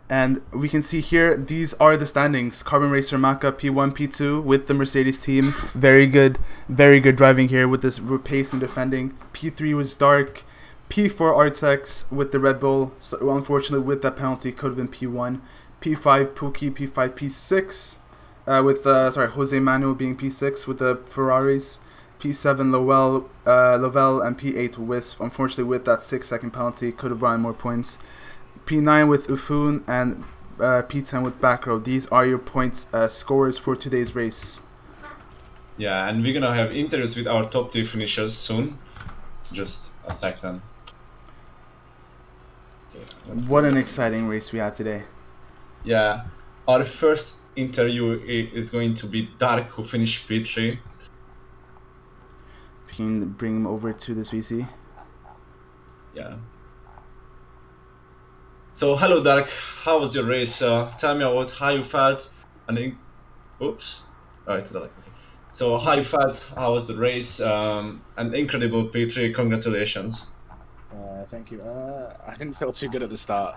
And we can see here, these are the standings. Carbon Racer Maka P1, P2 with the Mercedes team. Very good driving here with this pace and defending. P3 was Dark. P4 Artex with the Red Bull. So unfortunately with that penalty could have been P1. P5 Pookie, P5 P6. With Jose Manuel being P6 with the Ferraris, P7 Lovell, and P8 Wisp. Unfortunately, with that 6-second penalty, could have brought more points. P9 with Ufun and P10 with Backrow. These are your points scorers for today's race. Yeah, and we're gonna have interviews with our top 3 finishers soon. Just a second. Okay, what an exciting race we had today. Yeah, our first interview is going to be Dark, who finished P3. You can bring him over to this VC. Yeah. So hello Dark, how was your race? Tell me about how you felt. Oops. Alright, okay. So how you felt? How was the race? An incredible P3. Congratulations. Thank you. I didn't feel too good at the start.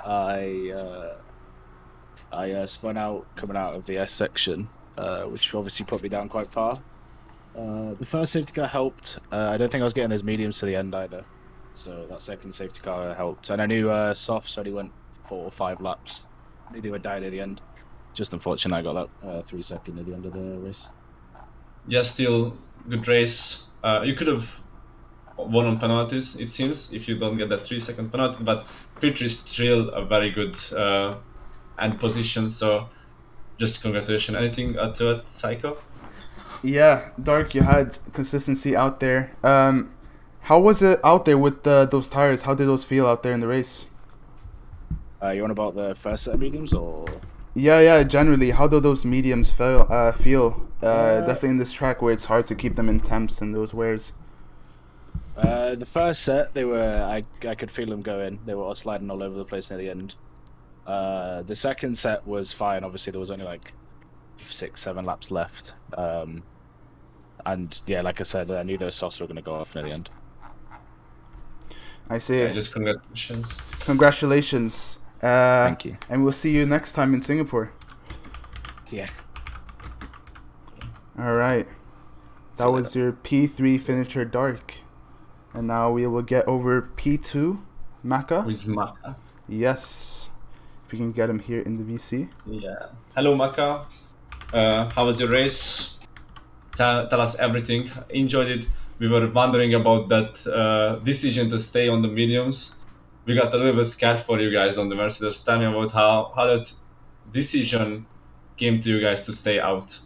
I spun out coming out of the S section, which obviously put me down quite far. The first safety car helped. I don't think I was getting those mediums to the end either. So that second safety car helped. And I knew Softs only went 4 or 5 laps. I knew they would die at the end. Just unfortunate I got that 3 second at the end of the race. Yeah, still good race. You could have won on penalties, it seems, if you don't get that 3-second penalty. But P3 is still a very good end position. So just congratulations. Anything to add, Psycho? Yeah, Dark, you had consistency out there. How was it out there with those tires? How did those feel out there in the race? You on about the first set of mediums or? Yeah. Generally, how do those mediums feel? Uh, Definitely in this track where it's hard to keep them in temps and those wears. The first set, they were I could feel them going. They were all sliding all over the place near the end. The second set was fine. Obviously, there was only like 6-7 laps left. And yeah, like I said, I knew those softs were going to go off near the end. I see. Yeah, just congratulations. Congratulations. Thank you. And we'll see you next time in Singapore. Yeah. All right. That was your P3 finisher Dark. And now we will get over P2 Maka. Who is Maka? Yes. If we can get him here in the VC. Yeah. Hello, Maka. How was your race? Tell us everything. Enjoyed it. We were wondering about that decision to stay on the mediums. We got a little bit scared for you guys on the Mercedes. Tell me about how that decision came to you guys to stay out.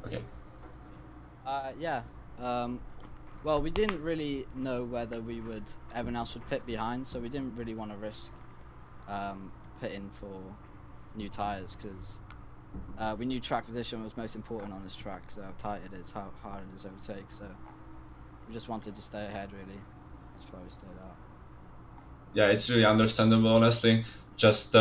Okay. Yeah. Well, we didn't really know whether everyone else would pit behind, so we didn't really want to risk pitting for new tires because we knew track position was most important on this track, so how tight it is, how hard it is to overtake. So we just wanted to stay ahead, really. That's why we stayed out. Yeah, it's really understandable, honestly. Just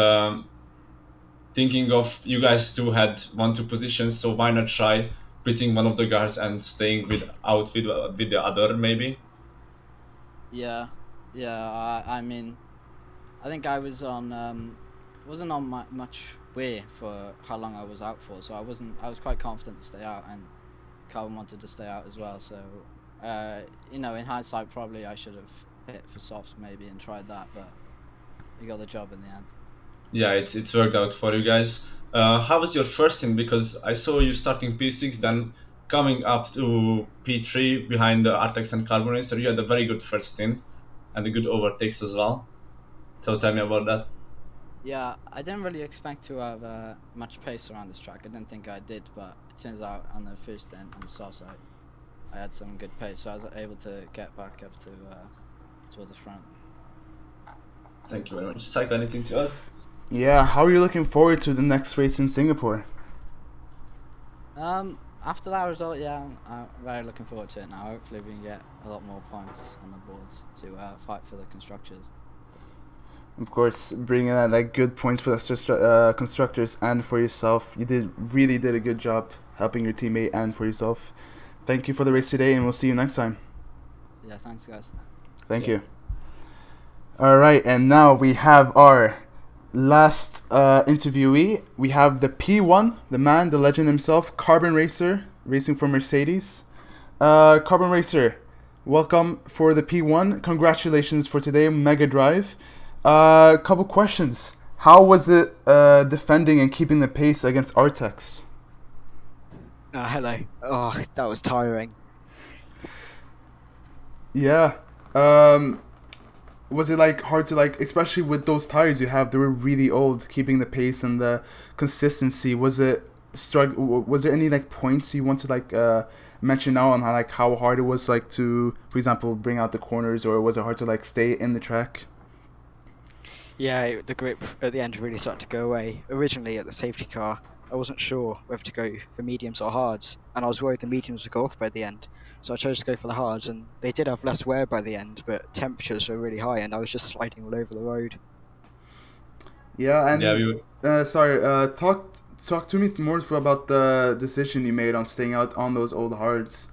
thinking of you guys two had 1-2 positions, so why not try pitting one of the guys and staying with the other, maybe? Yeah. I mean, I think I was on wasn't on much wear for how long I was out for, so I was quite confident to stay out, and Calvin wanted to stay out as well. So in hindsight, probably I should have hit for softs maybe and tried that, but we got the job in the end. Yeah, it's worked out for you guys. How was your first stint? Because I saw you starting P6, then coming up to P3 behind the Artex and Carbon Racer. You had a very good first stint and a good overtakes as well. So tell me about that. Yeah, I didn't really expect to have much pace around this track. I didn't think I did, but it turns out on the first stint on the soft side, I had some good pace, so I was able to get back up to towards the front. Thank you very much. Psycho, anything to add? Yeah, how are you looking forward to the next race in Singapore? After that result, yeah, I'm very looking forward to it now. Hopefully we can get a lot more points on the boards to fight for the constructors. Of course, bringing out like good points for the constructors and for yourself. You really did a good job helping your teammate and for yourself. Thank you for the race today, and we'll see you next time. Yeah, thanks guys. Thank you. All right, and now we have our last interviewee. We have the P1, the man, the legend himself, Carbon Racer, racing for Mercedes. Carbon Racer, welcome for the P1. Congratulations for today, Mega Drive. Couple questions. How was it defending and keeping the pace against Artex? Hello. Oh, that was tiring. Yeah. Was it like hard to like, especially with those tires you have, they were really old, keeping the pace and the consistency? Was it was there any like points you want to like mention now on how hard it was like to, for example, bring out the corners, or was it hard to like stay in the track? Yeah, the grip at the end really started to go away. Originally at the safety car, I wasn't sure whether to go for mediums or hards, and I was worried the mediums would go off by the end. So I chose to go for the hards, and they did have less wear by the end, but temperatures were really high, and I was just sliding all over the road. Yeah, and Yeah, talk to me more about the decision you made on staying out on those old hards.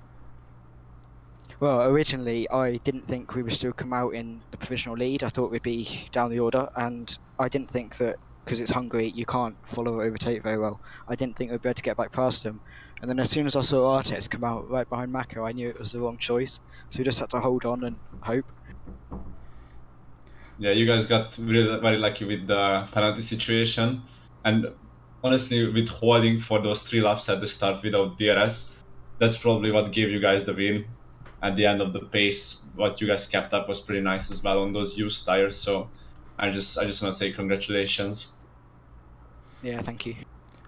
Well, originally I didn't think we would still come out in the provisional lead. I thought we'd be down the order, and I didn't think that because it's Hungary, you can't follow or overtake very well. I didn't think we'd be able to get back past them. And then as soon as I saw Artex come out right behind Mako, I knew it was the wrong choice. So we just had to hold on and hope. Yeah, you guys got really very lucky with the penalty situation, and honestly, with holding for those 3 laps at the start without DRS, that's probably what gave you guys the win. At the end of the pace, what you guys kept up was pretty nice as well on those used tires. So I just want to say congratulations. Yeah, thank you.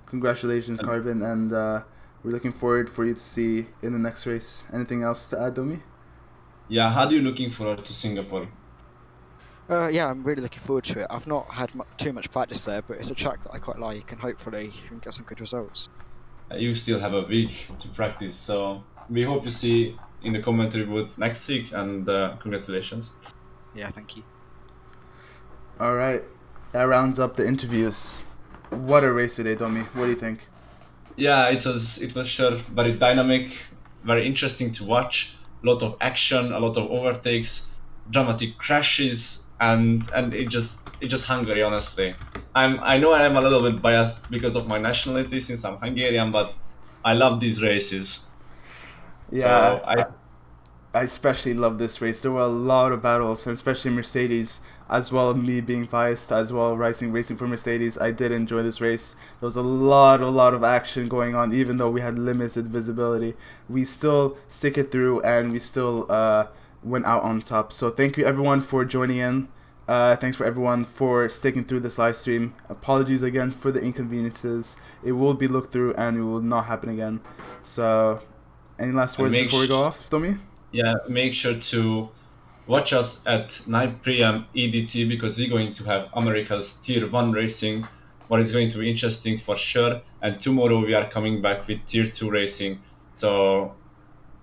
Congratulations, Carbon, and we're looking forward for you to see in the next race. Anything else to add, Domi? Yeah, how are you looking forward to Singapore? Yeah, I'm really looking forward to it. I've not had too much practice there, but it's a track that I quite like, and hopefully we can get some good results. You still have a week to practice, so we hope you see in the commentary booth next week, and congratulations. Yeah, thank you. All right, that rounds up the interviews. What a race today, Domi. What do you think? Yeah, it was sure very dynamic, very interesting to watch. A lot of action, a lot of overtakes, dramatic crashes, and it just Hungary. Honestly, I know I am a little bit biased because of my nationality since I'm Hungarian, but I love these races. Yeah, So I especially love this race. There were a lot of battles, and especially Mercedes, as well as me being biased, as well racing for Mercedes. I did enjoy this race. There was a lot of action going on, even though we had limited visibility. We still stick it through, and we still went out on top. So thank you everyone for joining in. Thanks for everyone for sticking through this live stream. Apologies again for the inconveniences. It will be looked through, and it will not happen again. So, any last words before we go off, Tommy? yeah, make sure to watch us at 9 p.m. EDT because we're going to have America's Tier 1 racing, what is going to be interesting for sure. And tomorrow we are coming back with Tier 2 racing. So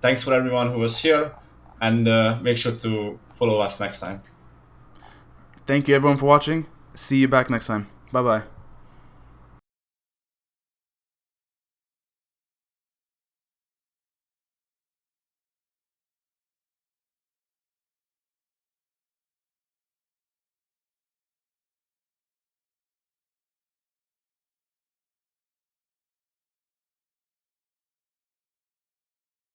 thanks for everyone who was here, and make sure to follow us next time. Thank you everyone for watching. See you back next time. Bye bye.